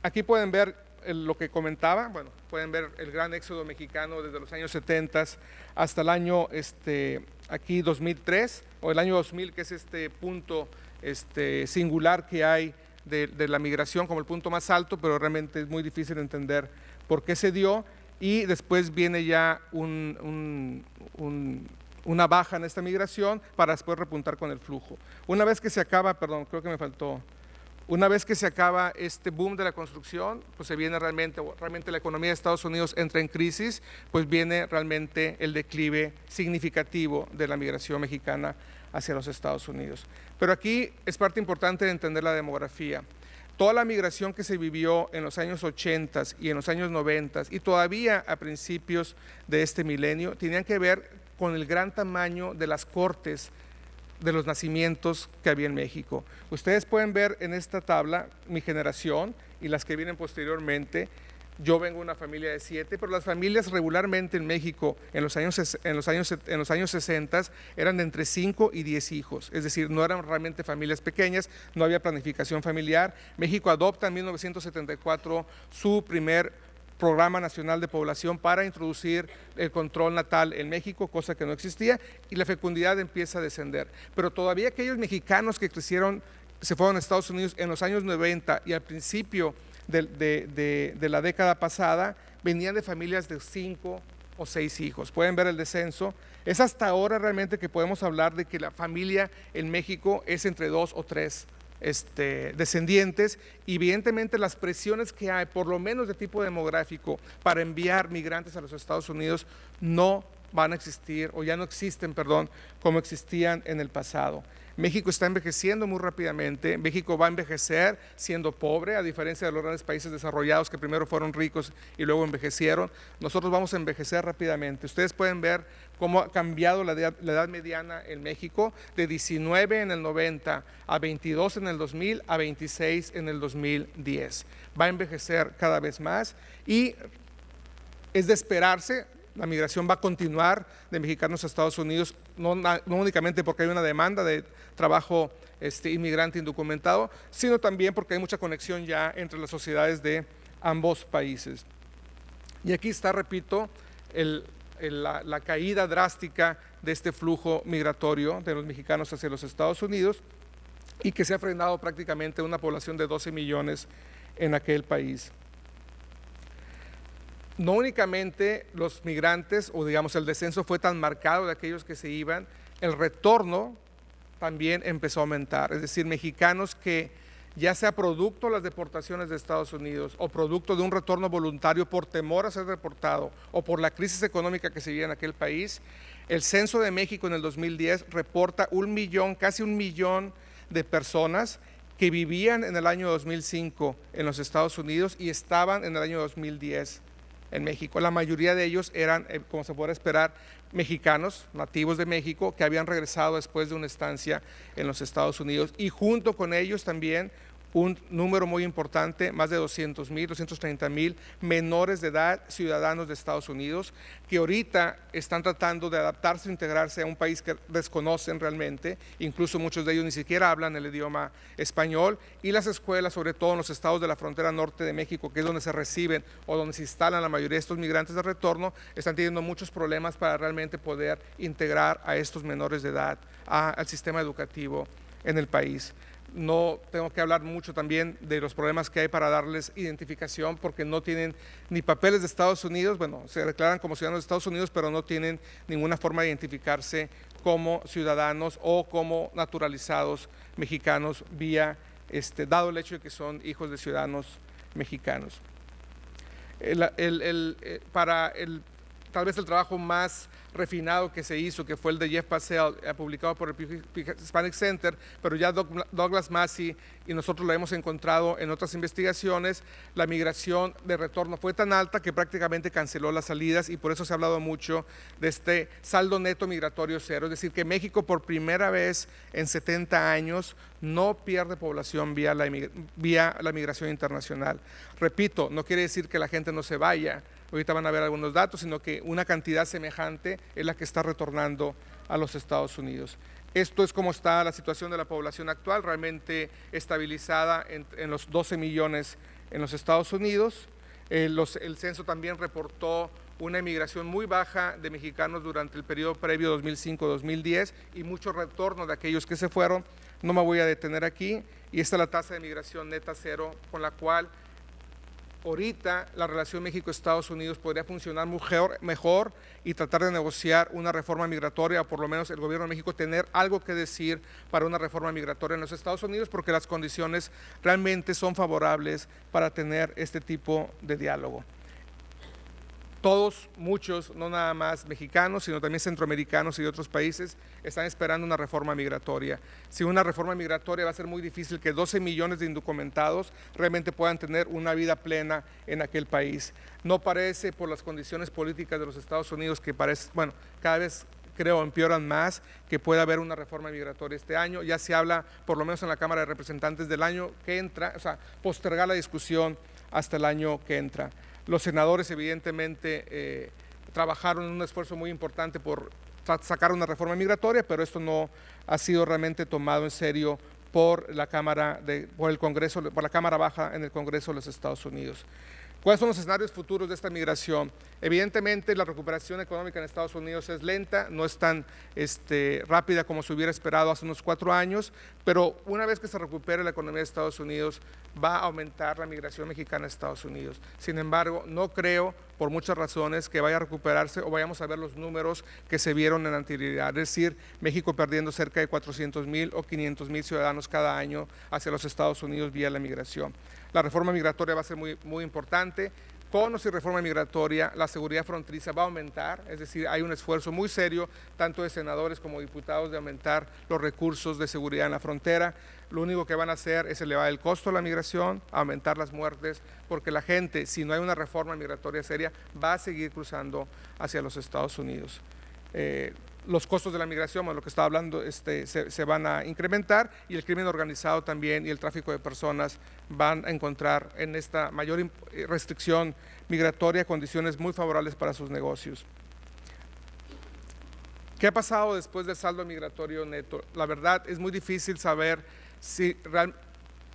aquí pueden ver lo que comentaba, bueno, pueden ver el gran éxodo mexicano desde los años 70 hasta el año aquí 2003, o el año 2000, que es este punto singular que hay de la migración como el punto más alto, pero realmente es muy difícil entender por qué se dio, y después viene ya una baja en esta migración para después repuntar con el flujo. Una vez que se acaba, perdón, creo que me faltó, una vez que se acaba este boom de la construcción, pues se viene realmente la economía de Estados Unidos entra en crisis, pues viene realmente el declive significativo de la migración mexicana hacia los Estados Unidos. Pero aquí es parte importante de entender la demografía. Toda la migración que se vivió en los años 80 y en los años 90 y todavía a principios de este milenio tenían que ver con el gran tamaño de las cortes de los nacimientos que había en México. Ustedes pueden ver en esta tabla mi generación y las que vienen posteriormente. Yo vengo de una familia de 7, pero las familias regularmente en México en los años 60 eran de entre 5 y 10 hijos, es decir, no eran realmente familias pequeñas, no había planificación familiar. México adopta en 1974 su primer Programa Nacional de Población para introducir el control natal en México, cosa que no existía, y la fecundidad empieza a descender. Pero todavía aquellos mexicanos que crecieron, se fueron a Estados Unidos en los años 90 y al principio de la década pasada, venían de familias de 5 o 6 hijos. Pueden ver el descenso. Es hasta ahora realmente que podemos hablar de que la familia en México es entre 2 o 3 descendientes, y evidentemente las presiones que hay, por lo menos de tipo demográfico, para enviar migrantes a los Estados Unidos no van a existir, o ya no existen, perdón, como existían en el pasado. México está envejeciendo muy rápidamente. México va a envejecer siendo pobre, a diferencia de los grandes países desarrollados que primero fueron ricos y luego envejecieron. Nosotros vamos a envejecer rápidamente. Ustedes pueden ver cómo ha cambiado la edad mediana en México, de 19 en el 90 a 22 en el 2000 a 26 en el 2010. Va a envejecer cada vez más y es de esperarse. La migración va a continuar de mexicanos a Estados Unidos, no únicamente porque hay una demanda de trabajo inmigrante indocumentado, sino también porque hay mucha conexión ya entre las sociedades de ambos países. Y aquí está, repito, la caída drástica de este flujo migratorio de los mexicanos hacia los Estados Unidos, y que se ha frenado prácticamente una población de 12 millones en aquel país. No únicamente los migrantes, o digamos el descenso fue tan marcado de aquellos que se iban, el retorno también empezó a aumentar, es decir, mexicanos que ya sea producto de las deportaciones de Estados Unidos o producto de un retorno voluntario por temor a ser deportado o por la crisis económica que se vivía en aquel país. El Censo de México en el 2010 reporta casi un millón de personas que vivían en el año 2005 en los Estados Unidos y estaban en el año 2010 en México. La mayoría de ellos eran, como se puede esperar, mexicanos, nativos de México, que habían regresado después de una estancia en los Estados Unidos, y junto con ellos también un número muy importante, más de 200,000, 230,000 menores de edad, ciudadanos de Estados Unidos, que ahorita están tratando de adaptarse o integrarse a un país que desconocen realmente, incluso muchos de ellos ni siquiera hablan el idioma español, y las escuelas, sobre todo en los estados de la frontera norte de México, que es donde se reciben o donde se instalan la mayoría de estos migrantes de retorno, están teniendo muchos problemas para realmente poder integrar a estos menores de edad al sistema educativo en el país. No tengo que hablar mucho también de los problemas que hay para darles identificación, porque no tienen ni papeles de Estados Unidos, bueno, se declaran como ciudadanos de Estados Unidos, pero no tienen ninguna forma de identificarse como ciudadanos o como naturalizados mexicanos dado el hecho de que son hijos de ciudadanos mexicanos. Tal vez el trabajo más refinado que se hizo, que fue el de Jeff Passell, publicado por el Hispanic Center, pero ya Douglas Massey y nosotros lo hemos encontrado en otras investigaciones, la migración de retorno fue tan alta que prácticamente canceló las salidas, y por eso se ha hablado mucho de este saldo neto migratorio cero, es decir, que México por primera vez en 70 años no pierde población vía la migración internacional. Repito, no quiere decir que la gente no se vaya, ahorita van a ver algunos datos, sino que una cantidad semejante es la que está retornando a los Estados Unidos. Esto es como está la situación de la población actual, realmente estabilizada en los 12 millones en los Estados Unidos. El censo también reportó una emigración muy baja de mexicanos durante el periodo previo 2005-2010 y mucho retorno de aquellos que se fueron. No me voy a detener aquí, y esta es la tasa de migración neta cero, con la cual ahorita la relación México-Estados Unidos podría funcionar mejor y tratar de negociar una reforma migratoria, o por lo menos el gobierno de México tener algo que decir para una reforma migratoria en los Estados Unidos, porque las condiciones realmente son favorables para tener este tipo de diálogo. Todos, muchos, no nada más mexicanos, sino también centroamericanos y de otros países, están esperando una reforma migratoria. Sin una reforma migratoria va a ser muy difícil que 12 millones de indocumentados realmente puedan tener una vida plena en aquel país. No parece, por las condiciones políticas de los Estados Unidos, que parece, bueno, cada vez creo empeoran más, que pueda haber una reforma migratoria este año. Ya se habla, por lo menos en la Cámara de Representantes, del año que entra, o sea, postergar la discusión hasta el año que entra. Los senadores evidentemente trabajaron en un esfuerzo muy importante por sacar una reforma migratoria, pero esto no ha sido realmente tomado en serio por la Cámara por el Congreso, por la Cámara Baja en el Congreso de los Estados Unidos. ¿Cuáles son los escenarios futuros de esta migración? Evidentemente, la recuperación económica en Estados Unidos es lenta, no es tan rápida como se hubiera esperado hace unos 4 años, pero una vez que se recupere la economía de Estados Unidos, va a aumentar la migración mexicana a Estados Unidos. Sin embargo, no creo, por muchas razones, que vaya a recuperarse o vayamos a ver los números que se vieron en anterioridad, es decir, México perdiendo cerca de 400,000 o 500,000 ciudadanos cada año hacia los Estados Unidos vía la migración. La reforma migratoria va a ser muy importante. Con o sin reforma migratoria, la seguridad fronteriza va a aumentar, es decir, hay un esfuerzo muy serio, tanto de senadores como diputados, de aumentar los recursos de seguridad en la frontera. Lo único que van a hacer es elevar el costo de la migración, aumentar las muertes, porque la gente, si no hay una reforma migratoria seria, va a seguir cruzando hacia los Estados Unidos. Los costos de la migración, bueno, lo que estaba hablando, se van a incrementar, y el crimen organizado también y el tráfico de personas van a encontrar en esta mayor restricción migratoria condiciones muy favorables para sus negocios. ¿Qué ha pasado después del saldo migratorio neto? La verdad es muy difícil saber si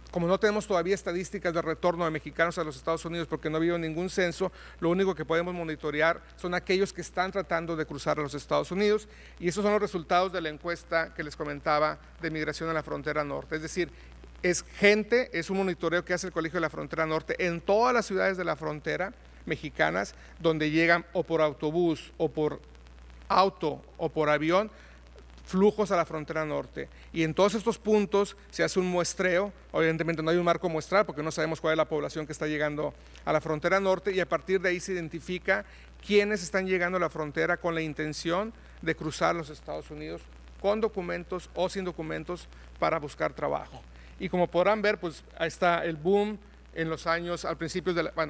como no tenemos todavía estadísticas de retorno de mexicanos a los Estados Unidos porque no ha habido ningún censo, lo único que podemos monitorear son aquellos que están tratando de cruzar a los Estados Unidos, y esos son los resultados de la encuesta que les comentaba de migración a la frontera norte. Es decir, es un monitoreo que hace el Colegio de la Frontera Norte en todas las ciudades de la frontera mexicanas, donde llegan o por autobús o por auto o por avión flujos a la frontera norte, y en todos estos puntos se hace un muestreo. Evidentemente no hay un marco muestral porque no sabemos cuál es la población que está llegando a la frontera norte, y a partir de ahí se identifica quiénes están llegando a la frontera con la intención de cruzar los Estados Unidos con documentos o sin documentos para buscar trabajo. Y como podrán ver, pues ahí está el boom en los años, a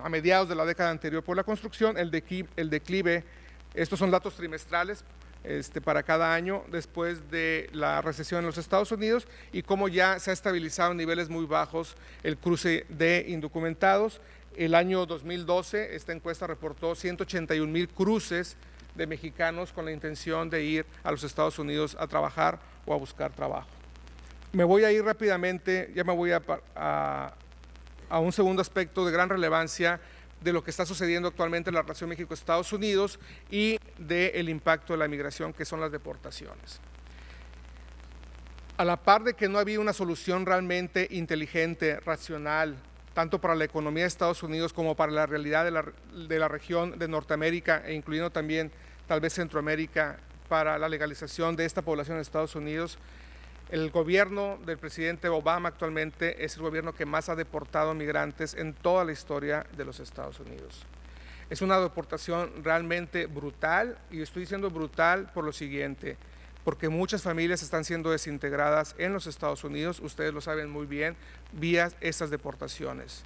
mediados de la década anterior por la construcción, el declive, estos son datos trimestrales, para cada año después de la recesión en los Estados Unidos, y cómo ya se ha estabilizado en niveles muy bajos el cruce de indocumentados. El año 2012 esta encuesta reportó 181,000 cruces de mexicanos con la intención de ir a los Estados Unidos a trabajar o a buscar trabajo. Me voy a ir rápidamente, ya me voy a un segundo aspecto de gran relevancia de lo que está sucediendo actualmente en la relación México-Estados Unidos y del impacto de la migración, que son las deportaciones. A la par de que no había una solución realmente inteligente, racional, tanto para la economía de Estados Unidos como para la realidad de la región de Norteamérica, e incluyendo también tal vez Centroamérica, para la legalización de esta población de Estados Unidos, el gobierno del presidente Obama actualmente es el gobierno que más ha deportado migrantes en toda la historia de los Estados Unidos. Es una deportación realmente brutal, y estoy diciendo brutal por lo siguiente, porque muchas familias están siendo desintegradas en los Estados Unidos, ustedes lo saben muy bien, vía estas deportaciones.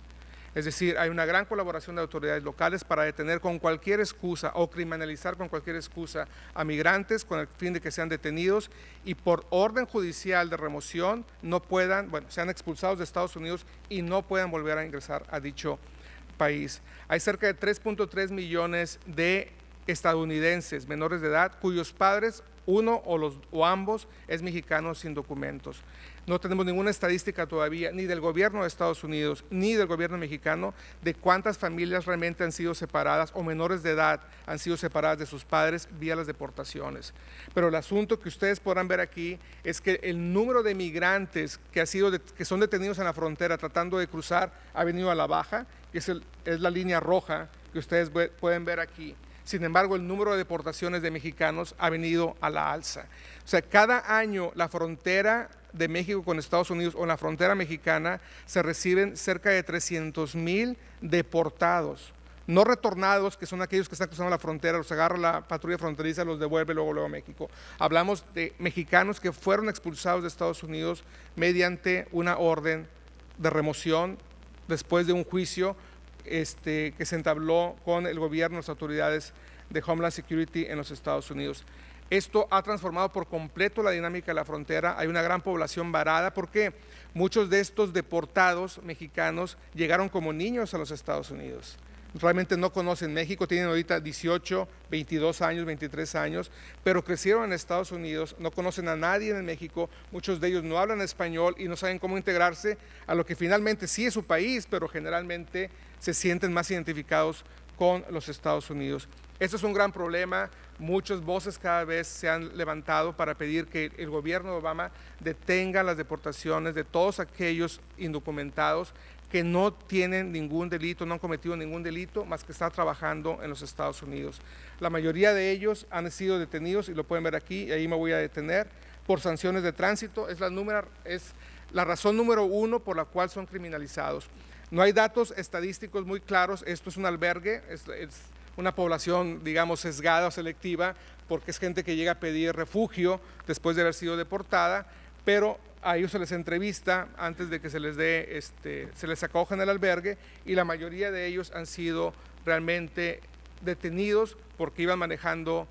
Es decir, hay una gran colaboración de autoridades locales para detener con cualquier excusa o criminalizar con cualquier excusa a migrantes con el fin de que sean detenidos y por orden judicial de remoción no puedan, sean expulsados de Estados Unidos y no puedan volver a ingresar a dicho país. Hay cerca de 3.3 millones de estadounidenses menores de edad cuyos padres, uno o ambos, es mexicano sin documentos. No tenemos ninguna estadística todavía, ni del gobierno de Estados Unidos, ni del gobierno mexicano, de cuántas familias realmente han sido separadas o menores de edad han sido separadas de sus padres vía las deportaciones. Pero el asunto que ustedes podrán ver aquí es que el número de migrantes que son detenidos en la frontera tratando de cruzar ha venido a la baja, que es la línea roja que ustedes pueden ver aquí. Sin embargo, el número de deportaciones de mexicanos ha venido a la alza. O sea, cada año la frontera de México con Estados Unidos o en la frontera mexicana se reciben cerca de 300,000 deportados, no retornados, que son aquellos que están cruzando la frontera, los agarra la patrulla fronteriza, los devuelve luego a México. Hablamos de mexicanos que fueron expulsados de Estados Unidos mediante una orden de remoción después de un juicio que se entabló con el gobierno, las autoridades de Homeland Security en los Estados Unidos. Esto ha transformado por completo la dinámica de la frontera. Hay una gran población varada porque muchos de estos deportados mexicanos llegaron como niños a los Estados Unidos. Realmente no conocen México, tienen ahorita 18, 22 años, 23 años, pero crecieron en Estados Unidos, no conocen a nadie en México, muchos de ellos no hablan español y no saben cómo integrarse a lo que finalmente sí es su país, pero generalmente se sienten más identificados con los Estados Unidos. Esto es un gran problema, muchas voces cada vez se han levantado para pedir que el gobierno de Obama detenga las deportaciones de todos aquellos indocumentados que no tienen ningún delito, no han cometido ningún delito, más que estar trabajando en los Estados Unidos. La mayoría de ellos han sido detenidos, y lo pueden ver aquí, y ahí me voy a detener, por sanciones de tránsito. Es la razón número 1 por la cual son criminalizados. No hay datos estadísticos muy claros, esto es un albergue, es una población, digamos, sesgada o selectiva, porque es gente que llega a pedir refugio después de haber sido deportada, pero a ellos se les entrevista antes de que se les acoja en el albergue, y la mayoría de ellos han sido realmente detenidos porque iban manejando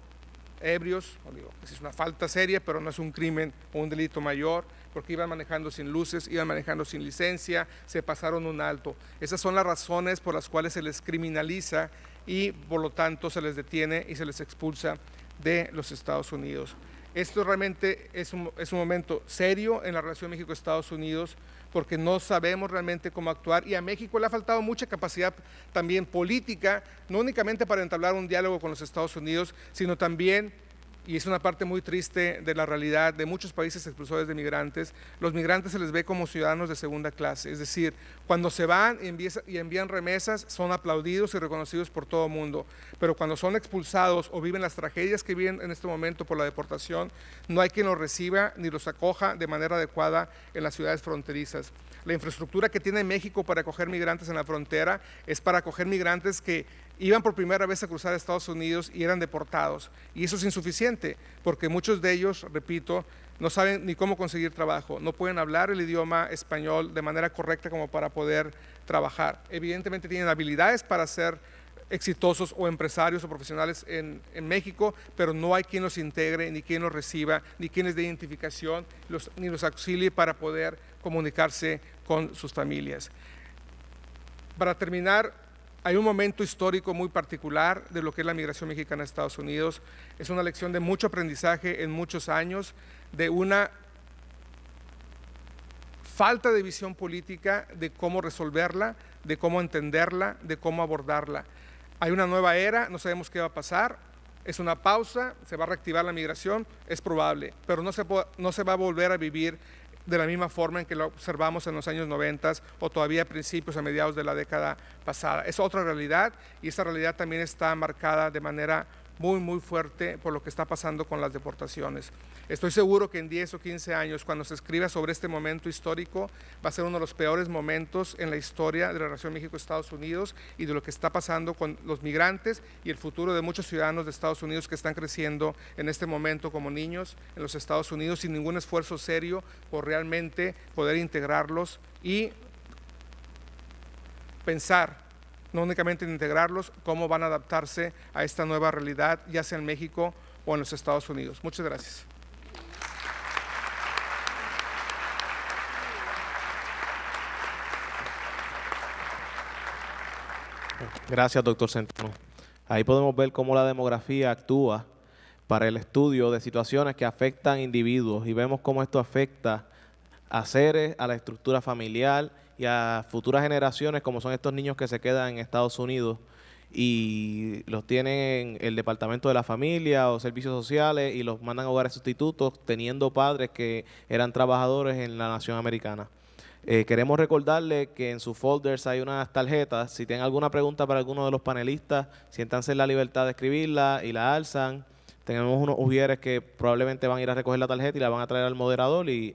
ebrios, es una falta seria, pero no es un crimen o un delito mayor, porque iban manejando sin luces, iban manejando sin licencia, se pasaron un alto. Esas son las razones por las cuales se les criminaliza y por lo tanto se les detiene y se les expulsa de los Estados Unidos. Esto realmente es un momento serio en la relación México-Estados Unidos, porque no sabemos realmente cómo actuar, y a México le ha faltado mucha capacidad también política, no únicamente para entablar un diálogo con los Estados Unidos, sino también, y es una parte muy triste de la realidad de muchos países expulsores de migrantes, los migrantes se les ve como ciudadanos de segunda clase, es decir, cuando se van y envían remesas son aplaudidos y reconocidos por todo el mundo, pero cuando son expulsados o viven las tragedias que viven en este momento por la deportación, no hay quien los reciba ni los acoja de manera adecuada en las ciudades fronterizas. La infraestructura que tiene México para acoger migrantes en la frontera es para acoger migrantes que iban por primera vez a cruzar a Estados Unidos y eran deportados. Y eso es insuficiente, porque muchos de ellos, repito, no saben ni cómo conseguir trabajo, no pueden hablar el idioma español de manera correcta como para poder trabajar. Evidentemente tienen habilidades para ser exitosos o empresarios o profesionales en México, pero no hay quien los integre, ni quien los reciba, ni quien les dé identificación, ni los auxilie para poder comunicarse con sus familias. Para terminar, hay un momento histórico muy particular de lo que es la migración mexicana a Estados Unidos. Es una lección de mucho aprendizaje en muchos años, de una falta de visión política de cómo resolverla, de cómo entenderla, de cómo abordarla. Hay una nueva era, no sabemos qué va a pasar, es una pausa, se va a reactivar la migración, es probable, pero no se va a volver a vivir de la misma forma en que lo observamos en los años 90 o todavía a principios, a mediados de la década pasada. Es otra realidad, y esa realidad también está marcada de manera muy fuerte por lo que está pasando con las deportaciones. Estoy seguro que en 10 o 15 años, cuando se escriba sobre este momento histórico, va a ser uno de los peores momentos en la historia de la relación México-Estados Unidos y de lo que está pasando con los migrantes y el futuro de muchos ciudadanos de Estados Unidos que están creciendo en este momento como niños en los Estados Unidos sin ningún esfuerzo serio por realmente poder integrarlos y pensar no únicamente en integrarlos, cómo van a adaptarse a esta nueva realidad, ya sea en México o en los Estados Unidos. Muchas gracias. Gracias, doctor Centeno. Ahí podemos ver cómo la demografía actúa para el estudio de situaciones que afectan individuos y vemos cómo esto afecta a seres, a la estructura familiar y a futuras generaciones, como son estos niños que se quedan en Estados Unidos y los tienen el Departamento de la Familia o Servicios Sociales y los mandan a hogares sustitutos teniendo padres que eran trabajadores en la nación americana. Queremos recordarle que en sus folders hay unas tarjetas. Si tienen alguna pregunta para alguno de los panelistas, siéntanse en la libertad de escribirla y la alzan. Tenemos unos ujieres que probablemente van a ir a recoger la tarjeta y la van a traer al moderador y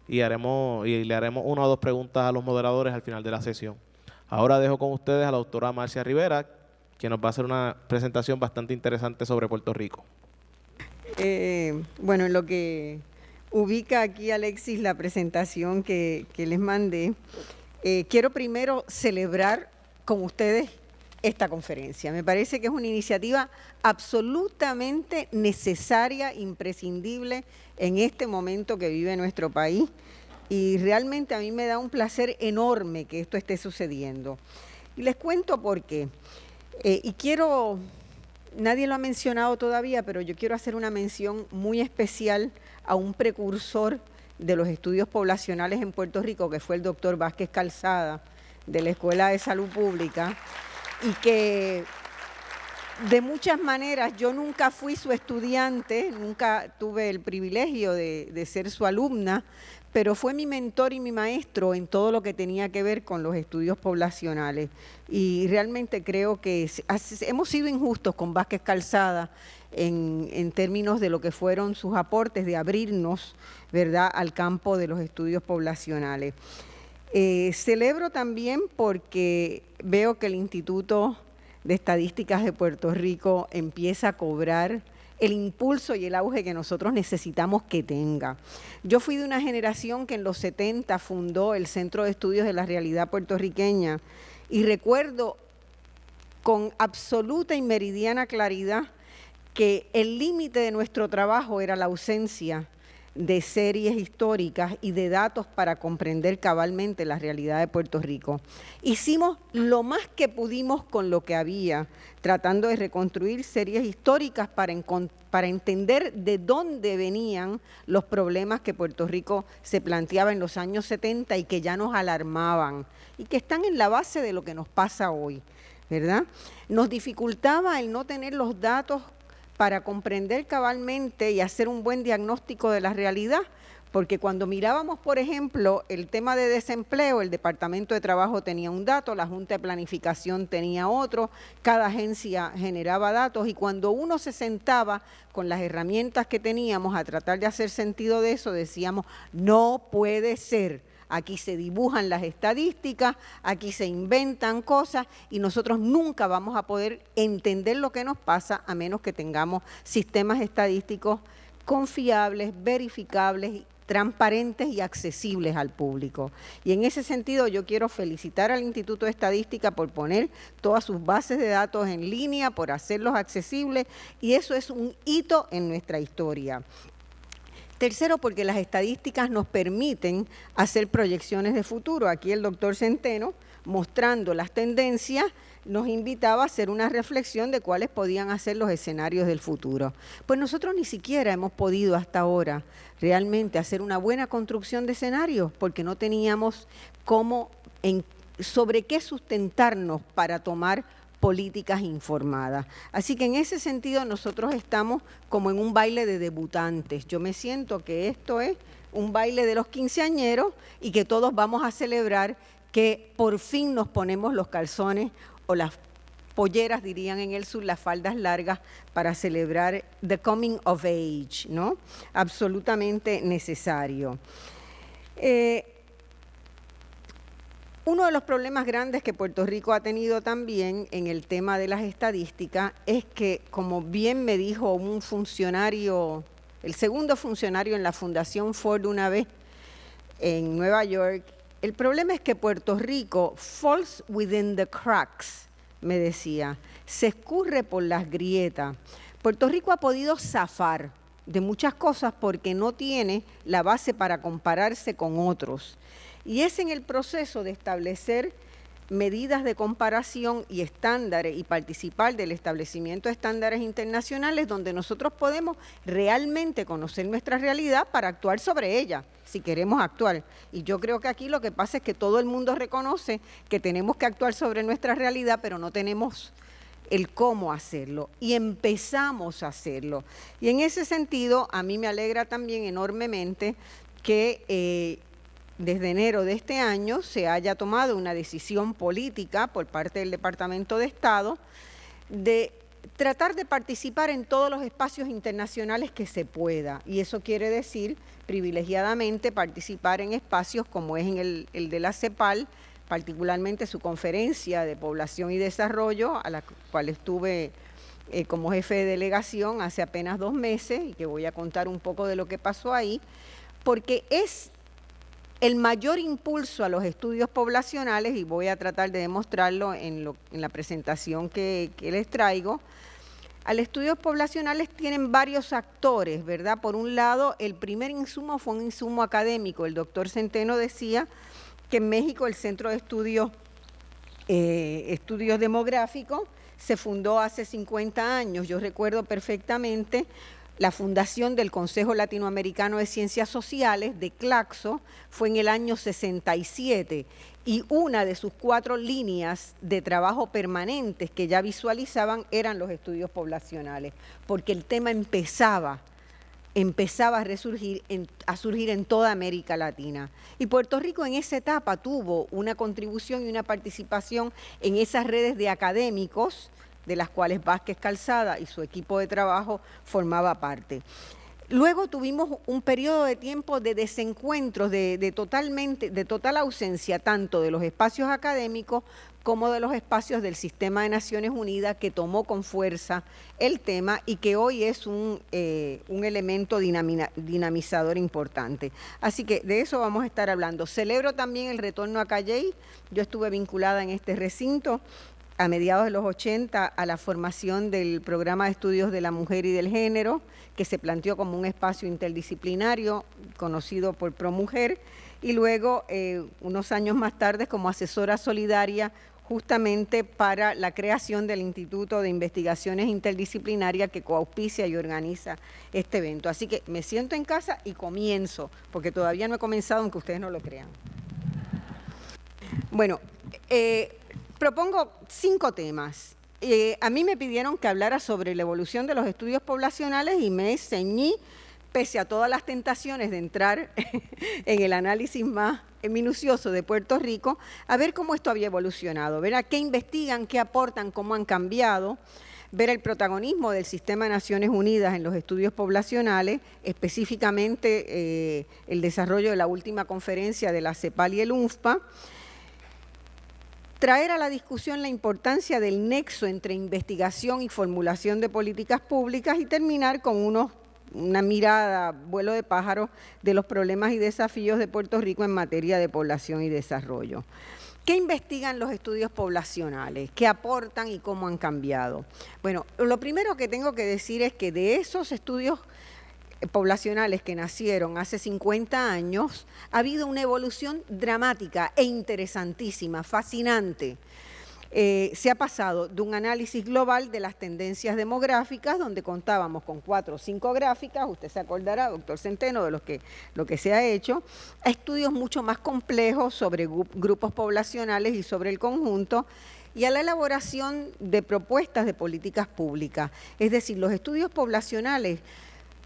le haremos 1 o 2 preguntas a los moderadores al final de la sesión. Ahora dejo con ustedes a la doctora Marcia Rivera, quien nos va a hacer una presentación bastante interesante sobre Puerto Rico. Bueno, en lo que ubica aquí Alexis la presentación que les mandé, quiero primero celebrar con ustedes esta conferencia. Me parece que es una iniciativa absolutamente necesaria, imprescindible en este momento que vive nuestro país y realmente a mí me da un placer enorme que esto esté sucediendo. Y les cuento por qué. Y quiero, nadie lo ha mencionado todavía, pero yo quiero hacer una mención muy especial a un precursor de los estudios poblacionales en Puerto Rico, que fue el doctor Vázquez Calzada, de la Escuela de Salud Pública, y que de muchas maneras yo nunca fui su estudiante, nunca tuve el privilegio de ser su alumna, pero fue mi mentor y mi maestro en todo lo que tenía que ver con los estudios poblacionales. Y realmente creo que hemos sido injustos con Vázquez Calzada en términos de lo que fueron sus aportes de abrirnos, ¿verdad?, al campo de los estudios poblacionales. Celebro también porque veo que el Instituto de Estadísticas de Puerto Rico empieza a cobrar el impulso y el auge que nosotros necesitamos que tenga. Yo fui de una generación que en los 70 fundó el Centro de Estudios de la Realidad Puertorriqueña y recuerdo con absoluta y meridiana claridad que el límite de nuestro trabajo era la ausencia de series históricas y de datos para comprender cabalmente la realidad de Puerto Rico. Hicimos lo más que pudimos con lo que había, tratando de reconstruir series históricas para entender de dónde venían los problemas que Puerto Rico se planteaba en los años 70 y que ya nos alarmaban y que están en la base de lo que nos pasa hoy, ¿verdad? Nos dificultaba el no tener los datos para comprender cabalmente y hacer un buen diagnóstico de la realidad, porque cuando mirábamos, por ejemplo, el tema de desempleo, el Departamento de Trabajo tenía un dato, la Junta de Planificación tenía otro, cada agencia generaba datos y cuando uno se sentaba con las herramientas que teníamos a tratar de hacer sentido de eso, decíamos, no puede ser. Aquí se dibujan las estadísticas, aquí se inventan cosas y nosotros nunca vamos a poder entender lo que nos pasa a menos que tengamos sistemas estadísticos confiables, verificables, transparentes y accesibles al público. Y en ese sentido yo quiero felicitar al Instituto de Estadística por poner todas sus bases de datos en línea, por hacerlos accesibles y eso es un hito en nuestra historia. Tercero, porque las estadísticas nos permiten hacer proyecciones de futuro. Aquí el doctor Centeno, mostrando las tendencias, nos invitaba a hacer una reflexión de cuáles podían ser los escenarios del futuro. Pues nosotros ni siquiera hemos podido hasta ahora realmente hacer una buena construcción de escenarios, porque no teníamos sobre qué sustentarnos para tomar políticas informadas. Así que en ese sentido nosotros estamos como en un baile de debutantes. Yo me siento que esto es un baile de los quinceañeros y que todos vamos a celebrar que por fin nos ponemos los calzones o las polleras, dirían en el sur, las faldas largas para celebrar the coming of age, ¿no? Absolutamente necesario. Uno de los problemas grandes que Puerto Rico ha tenido también en el tema de las estadísticas es que, como bien me dijo un funcionario, el segundo funcionario en la Fundación Ford una vez en Nueva York, el problema es que Puerto Rico falls within the cracks, me decía, se escurre por las grietas. Puerto Rico ha podido zafar de muchas cosas porque no tiene la base para compararse con otros. Y es en el proceso de establecer medidas de comparación y estándares y participar del establecimiento de estándares internacionales donde nosotros podemos realmente conocer nuestra realidad para actuar sobre ella, si queremos actuar. Y yo creo que aquí lo que pasa es que todo el mundo reconoce que tenemos que actuar sobre nuestra realidad, pero no tenemos el cómo hacerlo, y empezamos a hacerlo. Y en ese sentido, a mí me alegra también enormemente que desde enero de este año se haya tomado una decisión política por parte del Departamento de Estado de tratar de participar en todos los espacios internacionales que se pueda. Y eso quiere decir privilegiadamente participar en espacios como es en el de la CEPAL, particularmente su conferencia de población y desarrollo, a la cual estuve como jefe de delegación hace apenas 2 meses y que voy a contar un poco de lo que pasó ahí, porque es el mayor impulso a los estudios poblacionales, y voy a tratar de demostrarlo en la presentación que les traigo. A los estudios poblacionales tienen varios actores, ¿verdad? Por un lado, el primer insumo fue un insumo académico. El doctor Centeno decía que en México el Centro de Estudios Demográficos se fundó hace 50 años. Yo recuerdo perfectamente la fundación del Consejo Latinoamericano de Ciencias Sociales, de CLACSO, fue en el año 67, y una de sus 4 líneas de trabajo permanentes que ya visualizaban eran los estudios poblacionales, porque el tema empezaba a surgir en toda América Latina. Y Puerto Rico en esa etapa tuvo una contribución y una participación en esas redes de académicos, de las cuales Vázquez Calzada y su equipo de trabajo formaba parte. Luego tuvimos un periodo de tiempo de desencuentros, de total ausencia tanto de los espacios académicos como de los espacios del Sistema de Naciones Unidas, que tomó con fuerza el tema y que hoy es un elemento dinamizador importante. Así que de eso vamos a estar hablando. Celebro también el retorno a Calley. Yo estuve vinculada en este recinto a mediados de los 80 a la formación del Programa de Estudios de la Mujer y del Género, que se planteó como un espacio interdisciplinario conocido por ProMujer, y luego, unos años más tarde, como asesora solidaria justamente para la creación del Instituto de Investigaciones Interdisciplinarias que coauspicia y organiza este evento. Así que me siento en casa y comienzo, porque todavía no he comenzado, aunque ustedes no lo crean. Bueno, propongo 5 temas. A mí me pidieron que hablara sobre la evolución de los estudios poblacionales y me ceñí, pese a todas las tentaciones de entrar en el análisis más minucioso de Puerto Rico, a ver cómo esto había evolucionado, ver a qué investigan, qué aportan, cómo han cambiado, ver el protagonismo del Sistema de Naciones Unidas en los estudios poblacionales, específicamente el desarrollo de la última conferencia de la CEPAL y el UNFPA, traer a la discusión la importancia del nexo entre investigación y formulación de políticas públicas y terminar con una mirada, vuelo de pájaro, de los problemas y desafíos de Puerto Rico en materia de población y desarrollo. ¿Qué investigan los estudios poblacionales? ¿Qué aportan y cómo han cambiado? Bueno, lo primero que tengo que decir es que de esos estudios poblacionales que nacieron hace 50 años, ha habido una evolución dramática e interesantísima, fascinante. Se ha pasado de un análisis global de las tendencias demográficas, donde contábamos con 4 o 5 gráficas, usted se acordará, doctor Centeno, de lo que se ha hecho, a estudios mucho más complejos sobre grupos poblacionales y sobre el conjunto, y a la elaboración de propuestas de políticas públicas. Es decir, los estudios poblacionales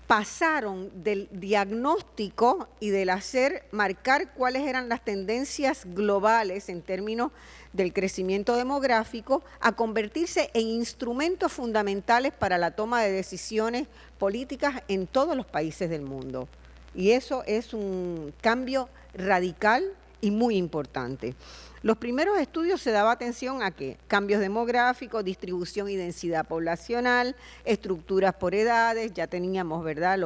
pasaron del diagnóstico y del marcar cuáles eran las tendencias globales en términos del crecimiento demográfico, a convertirse en instrumentos fundamentales para la toma de decisiones políticas en todos los países del mundo. Y eso es un cambio radical y muy importante. Los primeros estudios se daba atención a ¿qué? Cambios demográficos, distribución y densidad poblacional, estructuras por edades, ya teníamos, ¿verdad?,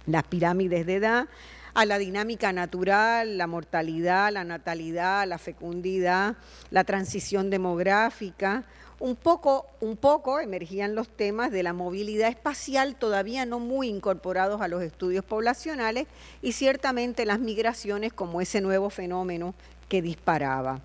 las pirámides de edad, a la dinámica natural, la mortalidad, la natalidad, la fecundidad, la transición demográfica. Un poco emergían los temas de la movilidad espacial, todavía no muy incorporados a los estudios poblacionales, y ciertamente las migraciones como ese nuevo fenómeno que disparaba.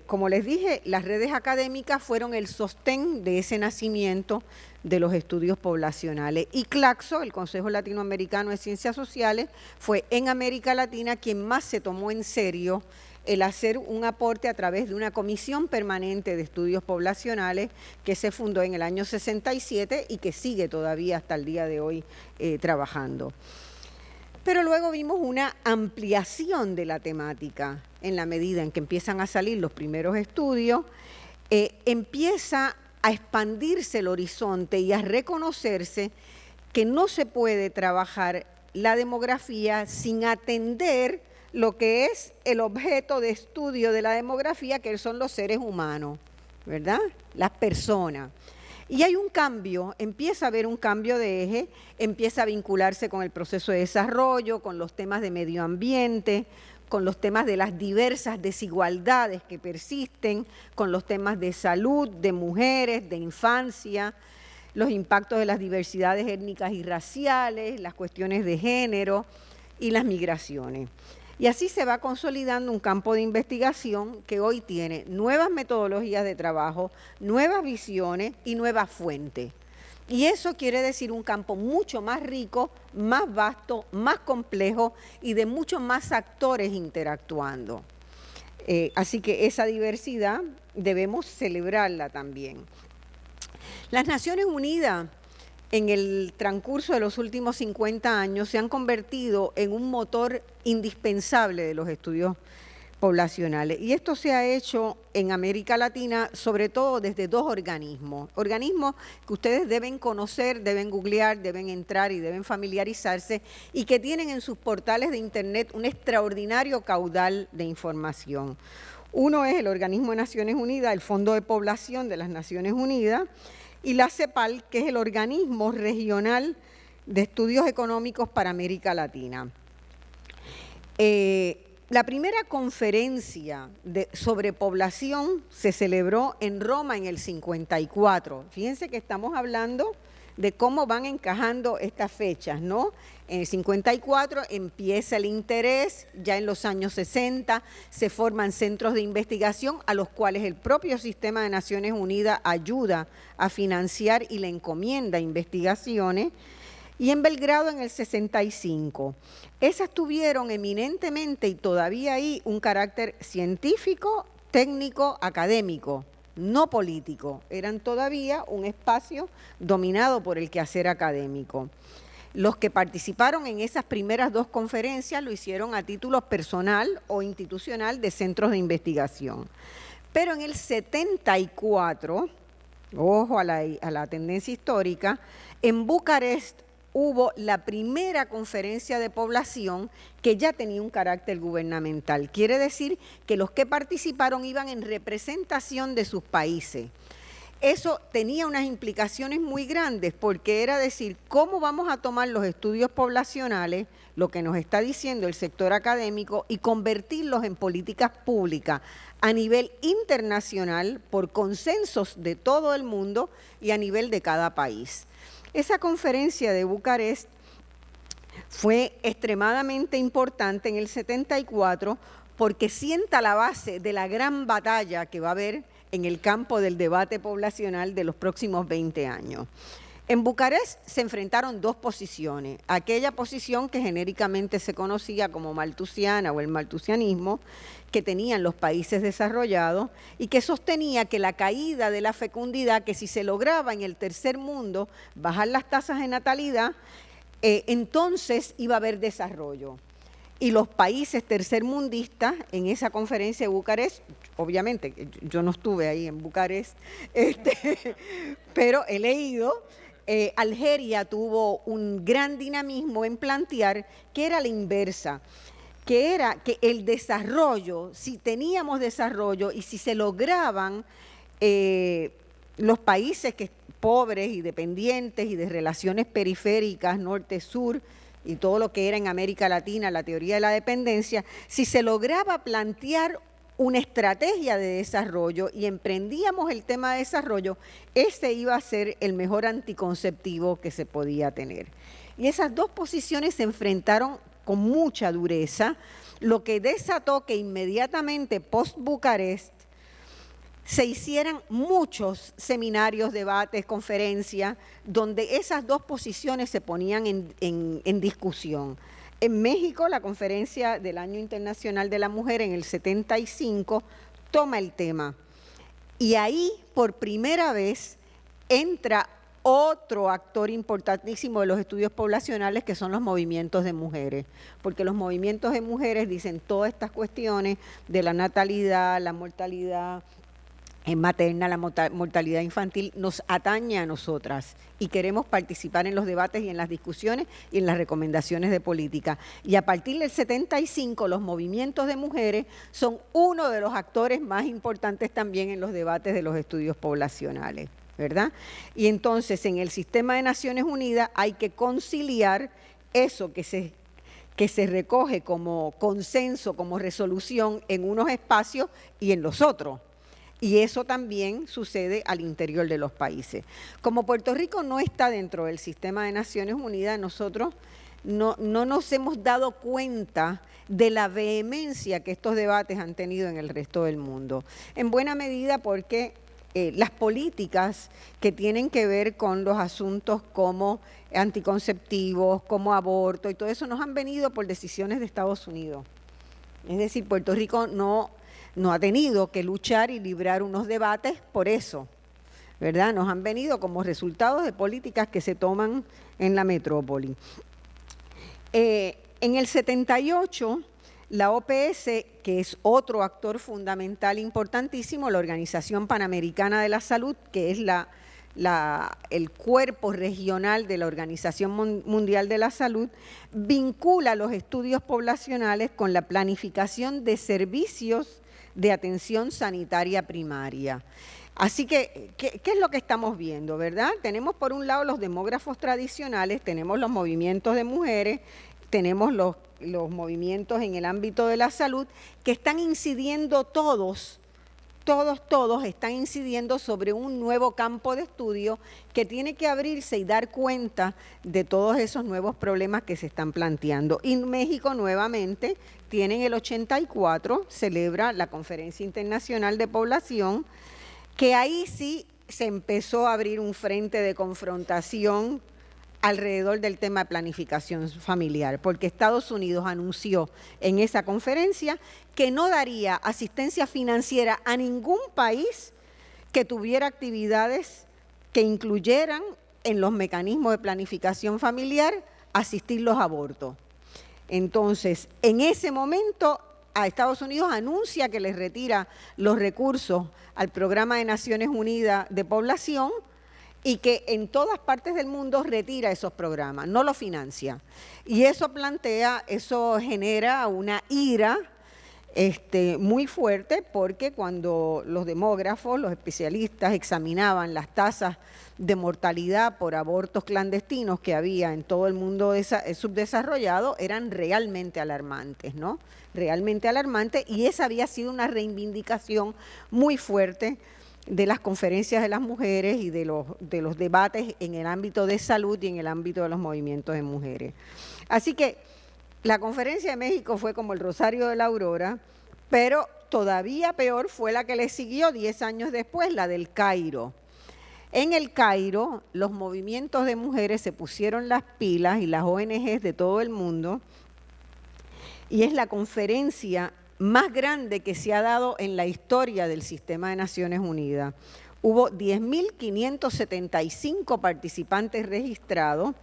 Como les dije, las redes académicas fueron el sostén de ese nacimiento de los estudios poblacionales. Y CLACSO, el Consejo Latinoamericano de Ciencias Sociales, fue en América Latina quien más se tomó en serio el hacer un aporte a través de una comisión permanente de estudios poblacionales que se fundó en el año 67 y que sigue todavía hasta el día de hoy trabajando. Pero luego vimos una ampliación de la temática en la medida en que empiezan a salir los primeros estudios, empieza a expandirse el horizonte y a reconocerse que no se puede trabajar la demografía sin atender lo que es el objeto de estudio de la demografía, que son los seres humanos, ¿verdad? Las personas. Y hay un cambio, empieza a haber un cambio de eje, empieza a vincularse con el proceso de desarrollo, con los temas de medio ambiente, con los temas de las diversas desigualdades que persisten, con los temas de salud, de mujeres, de infancia, los impactos de las diversidades étnicas y raciales, las cuestiones de género y las migraciones. Y así se va consolidando un campo de investigación que hoy tiene nuevas metodologías de trabajo, nuevas visiones y nuevas fuentes. Y eso quiere decir un campo mucho más rico, más vasto, más complejo y de muchos más actores interactuando. Así que esa diversidad debemos celebrarla también. Las Naciones Unidas, en el transcurso de los últimos 50 años, se han convertido en un motor indispensable de los estudios poblacionales. Y esto se ha hecho en América Latina, sobre todo desde dos organismos que ustedes deben conocer, deben googlear, deben entrar y deben familiarizarse, y que tienen en sus portales de internet un extraordinario caudal de información. Uno es el Organismo de Naciones Unidas, el Fondo de Población de las Naciones Unidas, y la CEPAL, que es el organismo regional de estudios económicos para América Latina. La primera conferencia sobre población se celebró en Roma en el 54. Fíjense que estamos hablando de cómo van encajando estas fechas, ¿no? En el 54 empieza el interés, ya en los años 60 se forman centros de investigación a los cuales el propio sistema de Naciones Unidas ayuda a financiar y le encomienda investigaciones, y en Belgrado en el 65. Esas tuvieron eminentemente y todavía hay un carácter científico, técnico, académico, no político. Eran todavía un espacio dominado por el quehacer académico. Los que participaron en esas primeras dos conferencias lo hicieron a título personal o institucional de centros de investigación. Pero en el 74, ojo a la tendencia histórica, en Bucarest hubo la primera conferencia de población que ya tenía un carácter gubernamental. Quiere decir que los que participaron iban en representación de sus países. Eso tenía unas implicaciones muy grandes, porque era decir, ¿cómo vamos a tomar los estudios poblacionales, lo que nos está diciendo el sector académico, y convertirlos en políticas públicas a nivel internacional, por consensos de todo el mundo y a nivel de cada país? Esa conferencia de Bucarest fue extremadamente importante en el 74 porque sienta la base de la gran batalla que va a haber en el campo del debate poblacional de los próximos 20 años. En Bucarest se enfrentaron dos posiciones. Aquella posición que genéricamente se conocía como malthusiana o el malthusianismo, que tenían los países desarrollados y que sostenía que la caída de la fecundidad, que si se lograba en el tercer mundo bajar las tasas de natalidad, entonces iba a haber desarrollo. Y los países tercermundistas, en esa conferencia de Bucarest, obviamente yo no estuve ahí en Bucarest, pero he leído, Algeria tuvo un gran dinamismo en plantear que era la inversa, que era que el desarrollo, si teníamos desarrollo y si se lograban los países pobres y dependientes y de relaciones periféricas, norte-sur, y todo lo que era en América Latina, la teoría de la dependencia, si se lograba plantear una estrategia de desarrollo y emprendíamos el tema de desarrollo, ese iba a ser el mejor anticonceptivo que se podía tener. Y esas dos posiciones se enfrentaron con mucha dureza, lo que desató que inmediatamente post-Bucarest se hicieran muchos seminarios, debates, conferencias, donde esas dos posiciones se ponían en discusión. En México, la Conferencia del Año Internacional de la Mujer en el 75 toma el tema. Y ahí, por primera vez, entra otro actor importantísimo de los estudios poblacionales, que son los movimientos de mujeres, porque los movimientos de mujeres dicen todas estas cuestiones de la natalidad, la mortalidad materna, la mortalidad infantil, nos atañe a nosotras y queremos participar en los debates y en las discusiones y en las recomendaciones de política. Y a partir del 75, los movimientos de mujeres son uno de los actores más importantes también en los debates de los estudios poblacionales, ¿verdad? Y entonces en el sistema de Naciones Unidas hay que conciliar eso que se recoge como consenso, como resolución en unos espacios y en los otros. Y eso también sucede al interior de los países. Como Puerto Rico no está dentro del sistema de Naciones Unidas, nosotros no nos hemos dado cuenta de la vehemencia que estos debates han tenido en el resto del mundo. En buena medida porque las políticas que tienen que ver con los asuntos como anticonceptivos, como aborto y todo eso nos han venido por decisiones de Estados Unidos. Es decir, Puerto Rico no ha tenido que luchar y librar unos debates por eso, ¿verdad? Nos han venido como resultado de políticas que se toman en la metrópoli. En el 78, la OPS, que es otro actor fundamental importantísimo, la Organización Panamericana de la Salud, que es el cuerpo regional de la Organización Mundial de la Salud, vincula los estudios poblacionales con la planificación de servicios de atención sanitaria primaria. Así que, ¿qué es lo que estamos viendo, verdad? Tenemos por un lado los demógrafos tradicionales, tenemos los movimientos de mujeres, tenemos los movimientos en el ámbito de la salud, que están incidiendo todos están incidiendo sobre un nuevo campo de estudio que tiene que abrirse y dar cuenta de todos esos nuevos problemas que se están planteando. Y México nuevamente tiene en el 84, celebra la Conferencia Internacional de Población, que ahí sí se empezó a abrir un frente de confrontación alrededor del tema de planificación familiar, porque Estados Unidos anunció en esa conferencia que no daría asistencia financiera a ningún país que tuviera actividades que incluyeran en los mecanismos de planificación familiar asistir los abortos. Entonces, en ese momento, a Estados Unidos anuncia que les retira los recursos al Programa de Naciones Unidas de Población y que en todas partes del mundo retira esos programas, no los financia. Y eso genera una ira muy fuerte, porque cuando los demógrafos, los especialistas examinaban las tasas de mortalidad por abortos clandestinos que había en todo el mundo subdesarrollado, eran realmente alarmantes, ¿no? Realmente alarmantes, y esa había sido una reivindicación muy fuerte de las conferencias de las mujeres y de los debates en el ámbito de salud y en el ámbito de los movimientos de mujeres. Así que la Conferencia de México fue como el Rosario de la Aurora, pero todavía peor fue la que le siguió 10 años después, la del Cairo. En el Cairo, los movimientos de mujeres se pusieron las pilas y las ONGs de todo el mundo, y es la conferencia más grande que se ha dado en la historia del sistema de Naciones Unidas. Hubo 10.575 participantes registrados,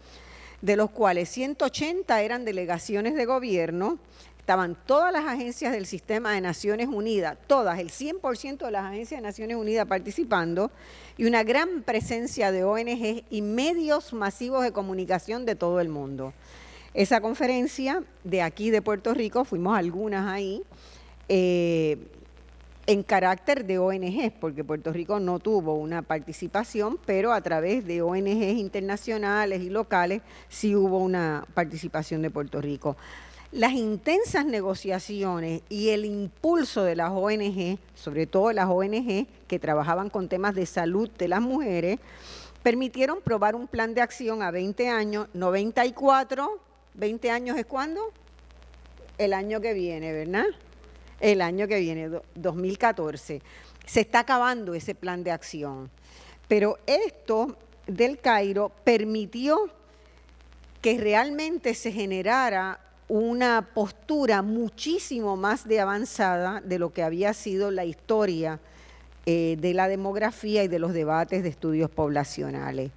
de los cuales 180 eran delegaciones de gobierno. Estaban todas las agencias del sistema de Naciones Unidas, todas, el 100% de las agencias de Naciones Unidas participando, y una gran presencia de ONG y medios masivos de comunicación de todo el mundo. Esa conferencia de aquí de Puerto Rico, fuimos algunas ahí, en carácter de ONGs, porque Puerto Rico no tuvo una participación, pero a través de ONGs internacionales y locales sí hubo una participación de Puerto Rico. Las intensas negociaciones y el impulso de las ONG, sobre todo las ONG que trabajaban con temas de salud de las mujeres, permitieron probar un plan de acción a 20 años, 94, 20 años ¿es cuándo? El año que viene, ¿verdad? El año que viene, 2014. Se está acabando ese plan de acción. Pero esto del Cairo permitió que realmente se generara una postura muchísimo más de avanzada de lo que había sido la historia de la demografía y de los debates de estudios poblacionales.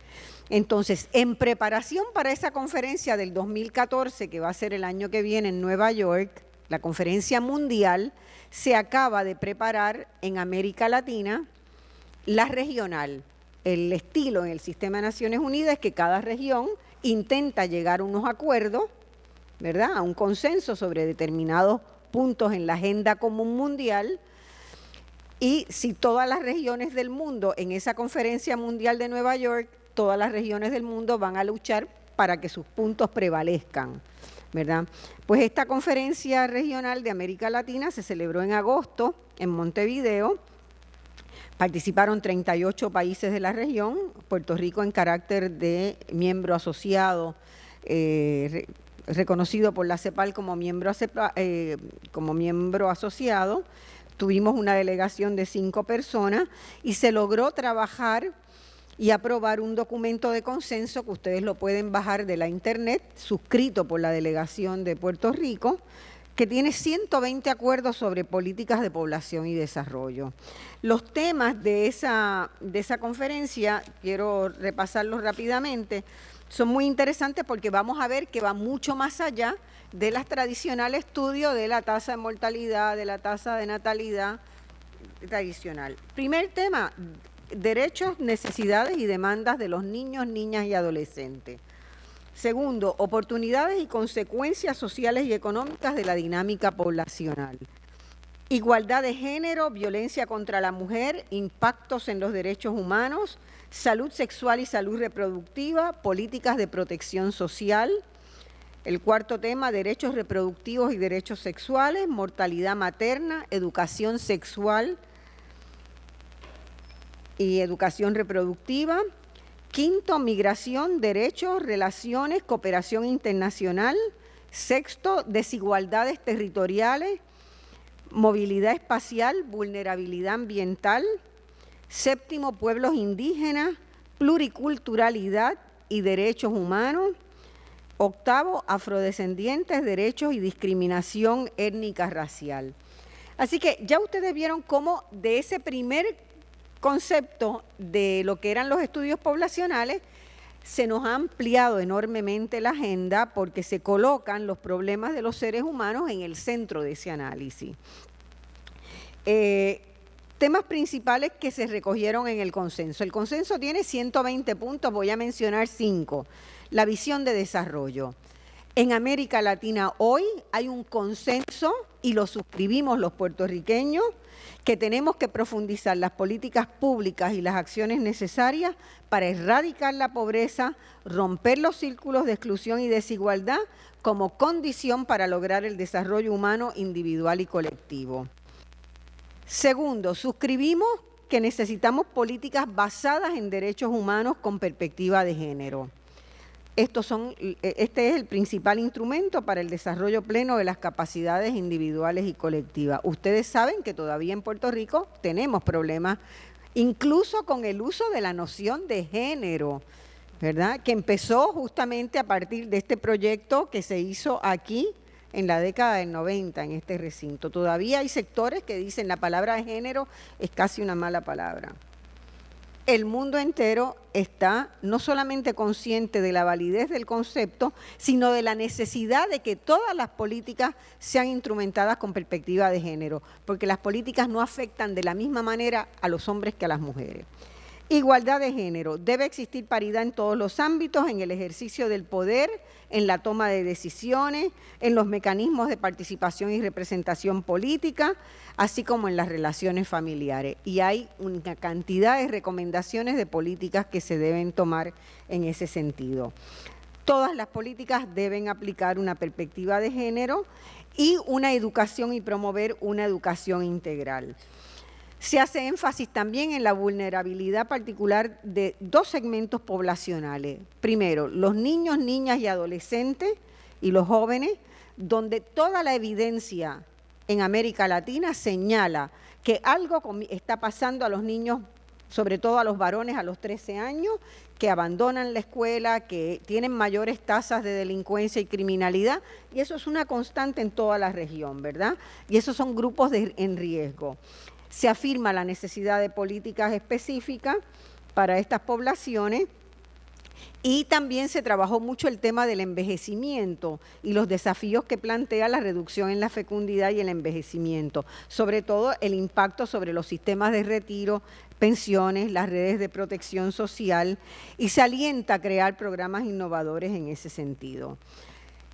Entonces, en preparación para esa conferencia del 2014, que va a ser el año que viene en Nueva York, la conferencia mundial, se acaba de preparar en América Latina la regional. El estilo en el sistema de Naciones Unidas es que cada región intenta llegar a unos acuerdos, ¿verdad?, a un consenso sobre determinados puntos en la agenda común mundial, y si todas las regiones del mundo en esa conferencia mundial de Nueva York, todas las regiones del mundo van a luchar para que sus puntos prevalezcan, ¿verdad? Pues esta conferencia regional de América Latina se celebró en agosto en Montevideo. Participaron 38 países de la región, Puerto Rico en carácter de miembro asociado, reconocido por la CEPAL como miembro asociado. Tuvimos una delegación de 5 personas y se logró trabajar y aprobar un documento de consenso que ustedes lo pueden bajar de la internet, suscrito por la delegación de Puerto Rico, que tiene 120 acuerdos sobre políticas de población y desarrollo. Los temas de esa conferencia, quiero repasarlos rápidamente, son muy interesantes porque vamos a ver que va mucho más allá de las tradicionales estudios de la tasa de mortalidad, de la tasa de natalidad tradicional. Primer tema, derechos, necesidades y demandas de los niños, niñas y adolescentes. Segundo, oportunidades y consecuencias sociales y económicas de la dinámica poblacional. Igualdad de género, violencia contra la mujer, impactos en los derechos humanos, salud sexual y salud reproductiva, políticas de protección social. El cuarto tema, derechos reproductivos y derechos sexuales, mortalidad materna, educación sexual y educación reproductiva. Quinto, migración, derechos, relaciones, cooperación internacional. Sexto, desigualdades territoriales, movilidad espacial, vulnerabilidad ambiental. Séptimo, pueblos indígenas, pluriculturalidad y derechos humanos. Octavo, afrodescendientes, derechos y discriminación étnica racial. Así que ya ustedes vieron cómo de ese primer concepto de lo que eran los estudios poblacionales se nos ha ampliado enormemente la agenda porque se colocan los problemas de los seres humanos en el centro de ese análisis. Temas principales que se recogieron en el consenso. El consenso tiene 120 puntos, voy a mencionar 5. La visión de desarrollo. En América Latina hoy hay un consenso, y lo suscribimos los puertorriqueños, que tenemos que profundizar las políticas públicas y las acciones necesarias para erradicar la pobreza, romper los círculos de exclusión y desigualdad como condición para lograr el desarrollo humano individual y colectivo. Segundo, suscribimos que necesitamos políticas basadas en derechos humanos con perspectiva de género. Este es el principal instrumento para el desarrollo pleno de las capacidades individuales y colectivas. Ustedes saben que todavía en Puerto Rico tenemos problemas incluso con el uso de la noción de género, ¿verdad? Que empezó justamente a partir de este proyecto que se hizo aquí en la década del 90 en este recinto. Todavía hay sectores que dicen la palabra género es casi una mala palabra. El mundo entero está no solamente consciente de la validez del concepto, sino de la necesidad de que todas las políticas sean instrumentadas con perspectiva de género, porque las políticas no afectan de la misma manera a los hombres que a las mujeres. Igualdad de género. Debe existir paridad en todos los ámbitos, en el ejercicio del poder, en la toma de decisiones, en los mecanismos de participación y representación política, así como en las relaciones familiares. Y hay una cantidad de recomendaciones de políticas que se deben tomar en ese sentido. Todas las políticas deben aplicar una perspectiva de género y una educación y promover una educación integral. Se hace énfasis también en la vulnerabilidad particular de dos segmentos poblacionales. Primero, los niños, niñas y adolescentes y los jóvenes, donde toda la evidencia en América Latina señala que algo está pasando a los niños, sobre todo a los varones a los 13 años, que abandonan la escuela, que tienen mayores tasas de delincuencia y criminalidad, y eso es una constante en toda la región, ¿verdad? Y esos son grupos en riesgo. Se afirma la necesidad de políticas específicas para estas poblaciones y también se trabajó mucho el tema del envejecimiento y los desafíos que plantea la reducción en la fecundidad y el envejecimiento, sobre todo el impacto sobre los sistemas de retiro, pensiones, las redes de protección social, y se alienta a crear programas innovadores en ese sentido.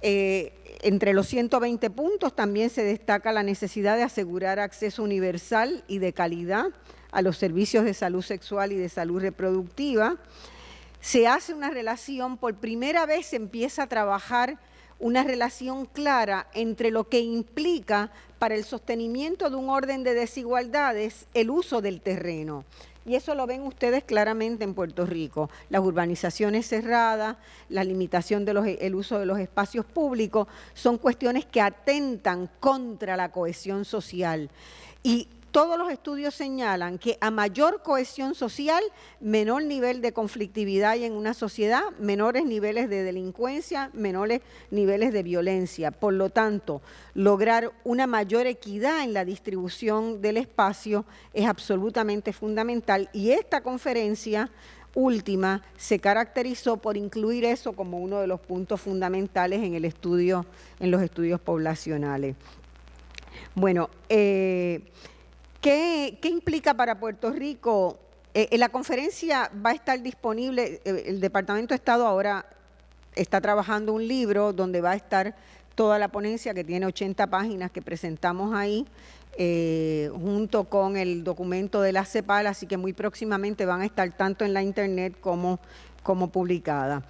Entre los 120 puntos también se destaca la necesidad de asegurar acceso universal y de calidad a los servicios de salud sexual y de salud reproductiva. Se hace una relación, por primera vez se empieza a trabajar una relación clara entre lo que implica para el sostenimiento de un orden de desigualdades el uso del terreno. Y eso lo ven ustedes claramente en Puerto Rico. Las urbanizaciones cerradas, la limitación del uso de los espacios públicos, son cuestiones que atentan contra la cohesión social. Y todos los estudios señalan que a mayor cohesión social, menor nivel de conflictividad hay en una sociedad, menores niveles de delincuencia, menores niveles de violencia. Por lo tanto, lograr una mayor equidad en la distribución del espacio es absolutamente fundamental. Y esta conferencia última se caracterizó por incluir eso como uno de los puntos fundamentales en los estudios poblacionales. Bueno, ¿qué implica para Puerto Rico? La conferencia va a estar disponible, el Departamento de Estado ahora está trabajando un libro donde va a estar toda la ponencia que tiene 80 páginas que presentamos ahí, junto con el documento de la CEPAL, así que muy próximamente van a estar tanto en la internet como publicada.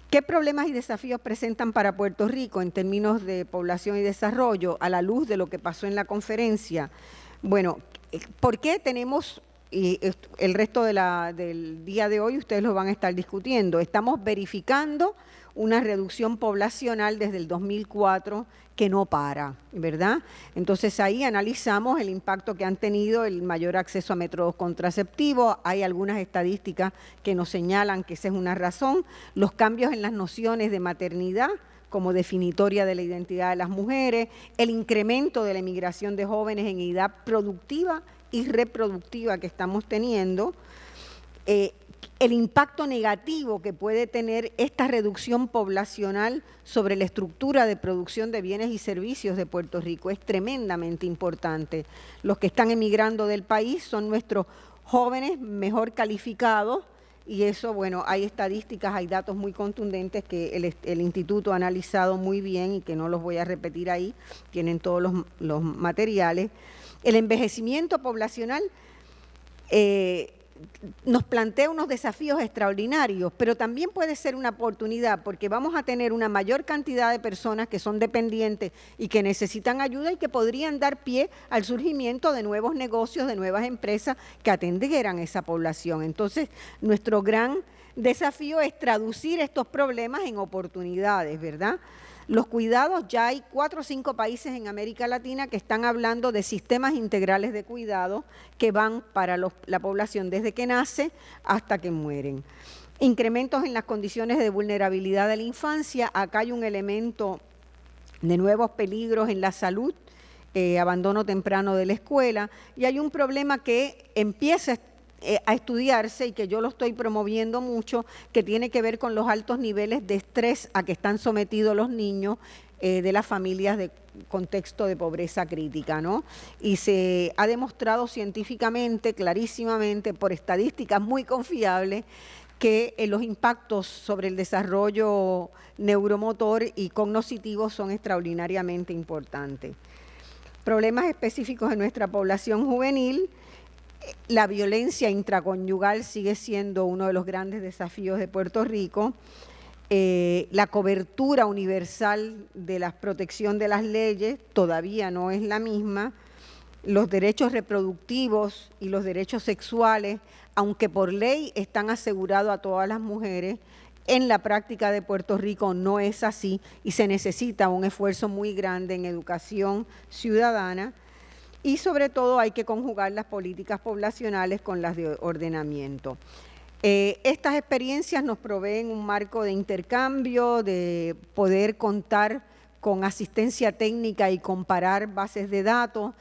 ¿Qué problemas y desafíos presentan para Puerto Rico en términos de población y desarrollo a la luz de lo que pasó en la conferencia? Bueno, ¿por qué tenemos, y el resto del día de hoy ustedes lo van a estar discutiendo? Estamos verificando una reducción poblacional desde el 2004 que no para, ¿verdad? Entonces ahí analizamos el impacto que han tenido el mayor acceso a métodos contraceptivos. Hay algunas estadísticas que nos señalan que esa es una razón. Los cambios en las nociones de maternidad como definitoria de la identidad de las mujeres, el incremento de la emigración de jóvenes en edad productiva y reproductiva que estamos teniendo, el impacto negativo que puede tener esta reducción poblacional sobre la estructura de producción de bienes y servicios de Puerto Rico es tremendamente importante. Los que están emigrando del país son nuestros jóvenes mejor calificados, y eso, bueno, hay estadísticas, hay datos muy contundentes que el Instituto ha analizado muy bien y que no los voy a repetir ahí, tienen todos los materiales. El envejecimiento poblacional nos plantea unos desafíos extraordinarios, pero también puede ser una oportunidad porque vamos a tener una mayor cantidad de personas que son dependientes y que necesitan ayuda y que podrían dar pie al surgimiento de nuevos negocios, de nuevas empresas que atendieran a esa población. Entonces, nuestro gran desafío es traducir estos problemas en oportunidades, ¿verdad? Los cuidados, ya hay 4 o 5 países en América Latina que están hablando de sistemas integrales de cuidado que van para la población desde que nace hasta que mueren. Incrementos en las condiciones de vulnerabilidad de la infancia. Acá hay un elemento de nuevos peligros en la salud, abandono temprano de la escuela, y hay un problema que empieza a estudiarse y que yo lo estoy promoviendo mucho, que tiene que ver con los altos niveles de estrés a que están sometidos los niños de las familias de contexto de pobreza crítica, ¿no? Y se ha demostrado científicamente, clarísimamente, por estadísticas muy confiables, que los impactos sobre el desarrollo neuromotor y cognoscitivo son extraordinariamente importantes. Problemas específicos en nuestra población juvenil. La violencia intraconyugal sigue siendo uno de los grandes desafíos de Puerto Rico. La cobertura universal de la protección de las leyes todavía no es la misma. Los derechos reproductivos y los derechos sexuales, aunque por ley están asegurados a todas las mujeres, en la práctica de Puerto Rico no es así y se necesita un esfuerzo muy grande en educación ciudadana y sobre todo hay que conjugar las políticas poblacionales con las de ordenamiento. Estas experiencias nos proveen un marco de intercambio, de poder contar con asistencia técnica y comparar bases de datos.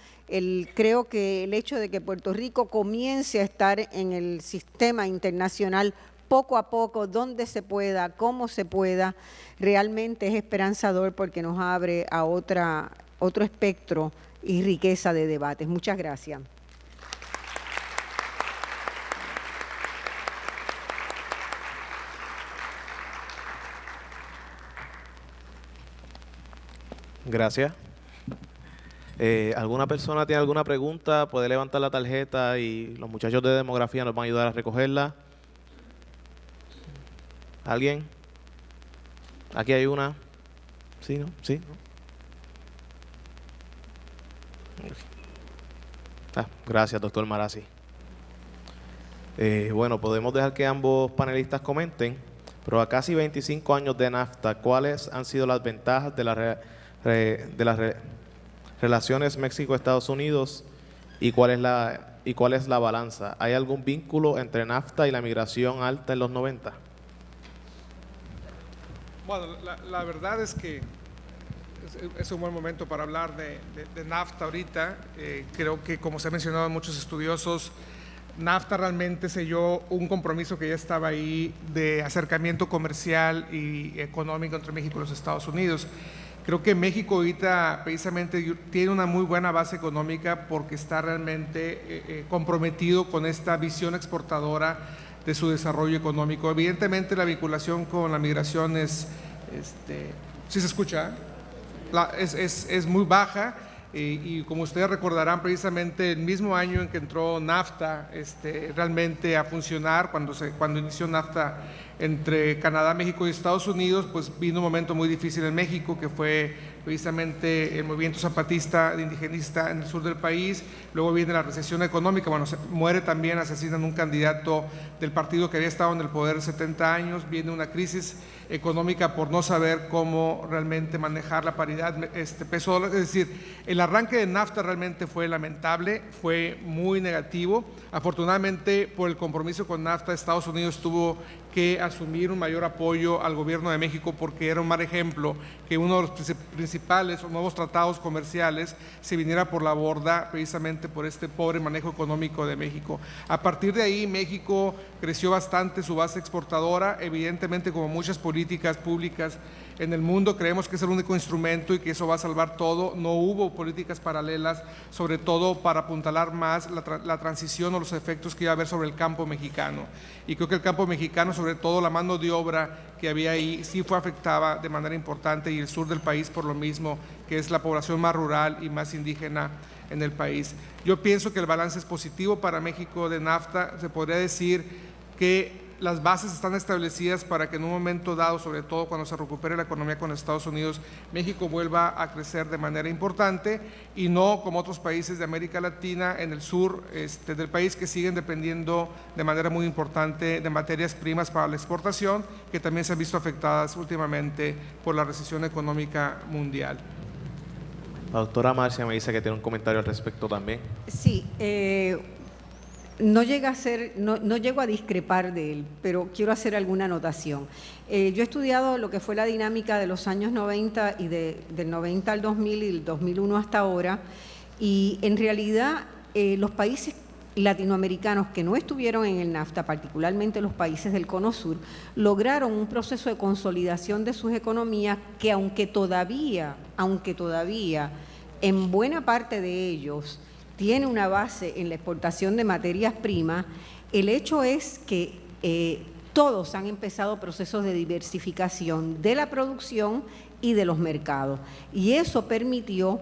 Creo que el hecho de que Puerto Rico comience a estar en el sistema internacional poco a poco, donde se pueda, cómo se pueda, realmente es esperanzador porque nos abre a otro espectro y riqueza de debates. Muchas gracias. Gracias. ¿Alguna persona tiene alguna pregunta? Puede levantar la tarjeta y los muchachos de demografía nos van a ayudar a recogerla. ¿Alguien? Aquí hay una. ¿Sí, no? ¿Sí? ¿No? Gracias, doctor Marazzi. Bueno, podemos dejar que ambos panelistas comenten, pero a casi 25 años de NAFTA, ¿cuáles han sido las ventajas de las relaciones México-Estados Unidos y cuál es la balanza? ¿Hay algún vínculo entre NAFTA y la migración alta en los 90? Bueno, la verdad es que es un buen momento para hablar de NAFTA ahorita. Creo que, como se ha mencionado en muchos estudiosos, NAFTA realmente selló un compromiso que ya estaba ahí de acercamiento comercial y económico entre México y los Estados Unidos. Creo que México ahorita precisamente tiene una muy buena base económica porque está realmente comprometido con esta visión exportadora de su desarrollo económico. Evidentemente la vinculación con la migración es, ¿sí se escucha? Es muy baja y como ustedes recordarán, precisamente el mismo año en que entró NAFTA realmente a funcionar, cuando inició NAFTA entre Canadá, México y Estados Unidos, pues vino un momento muy difícil en México, que fue precisamente el movimiento zapatista, indigenista en el sur del país. Luego viene la recesión económica, bueno, muere también, asesinan un candidato del partido que había estado en el poder 70 años, viene una crisis económica por no saber cómo realmente manejar la paridad peso-dólar. Es decir, el arranque de NAFTA realmente fue lamentable, fue muy negativo. Afortunadamente, por el compromiso con NAFTA, Estados Unidos tuvo que asumir un mayor apoyo al gobierno de México porque era un mal ejemplo que uno de los principales o nuevos tratados comerciales se viniera por la borda precisamente por este pobre manejo económico de México. A partir de ahí, México creció bastante su base exportadora. Evidentemente, como muchas políticas públicas en el mundo, creemos que es el único instrumento y que eso va a salvar todo. No hubo políticas paralelas, sobre todo para apuntalar más la transición o los efectos que iba a haber sobre el campo mexicano. Y creo que el campo mexicano, sobre todo la mano de obra que había ahí, sí fue afectada de manera importante, y el sur del país por lo mismo, que es la población más rural y más indígena en el país. Yo pienso que el balance es positivo para México de NAFTA. Se podría decir que las bases están establecidas para que en un momento dado, sobre todo cuando se recupere la economía con Estados Unidos, México vuelva a crecer de manera importante y no como otros países de América Latina en el sur del país que siguen dependiendo de manera muy importante de materias primas para la exportación, que también se han visto afectadas últimamente por la recesión económica mundial. La doctora Marcia me dice que tiene un comentario al respecto también. Sí, no llego a discrepar de él, pero quiero hacer alguna anotación. Yo he estudiado lo que fue la dinámica de los años 90 y del 90 al 2000 y del 2001 hasta ahora, y en realidad los países latinoamericanos que no estuvieron en el NAFTA, particularmente los países del Cono Sur, lograron un proceso de consolidación de sus economías que aunque todavía en buena parte de ellos tiene una base en la exportación de materias primas, el hecho es que todos han empezado procesos de diversificación de la producción y de los mercados. Y eso permitió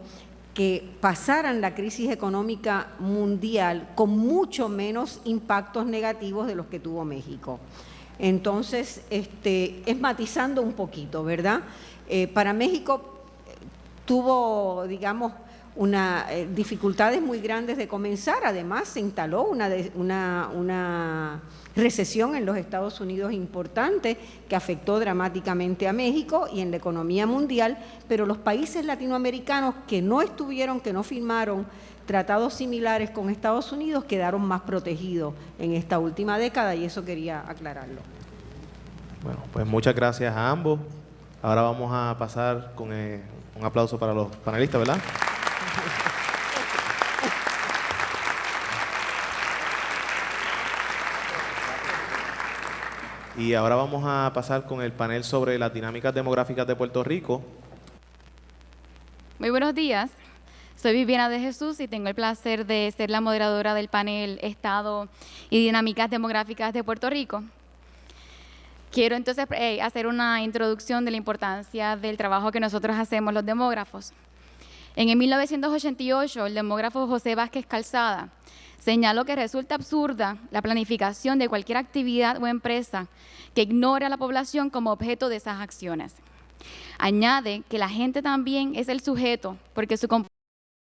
que pasaran la crisis económica mundial con mucho menos impactos negativos de los que tuvo México. Entonces, es matizando un poquito, ¿verdad? Para México tuvo, digamos, dificultades muy grandes de comenzar. Además, se instaló una recesión en los Estados Unidos importante que afectó dramáticamente a México y en la economía mundial, pero los países latinoamericanos que no firmaron tratados similares con Estados Unidos quedaron más protegidos en esta última década y eso quería aclararlo. Bueno, pues muchas gracias a ambos. Ahora vamos a pasar con un aplauso para los panelistas, ¿verdad? Y ahora vamos a pasar con el panel sobre las dinámicas demográficas de Puerto Rico. Muy buenos días. Soy Viviana de Jesús y tengo el placer de ser la moderadora del panel Estado y Dinámicas Demográficas de Puerto Rico. Quiero entonces hacer una introducción de la importancia del trabajo que nosotros hacemos los demógrafos. En el 1988, el demógrafo José Vázquez Calzada señaló que resulta absurda la planificación de cualquier actividad o empresa que ignore a la población como objeto de esas acciones. Añade que la gente también es el sujeto porque su comportamiento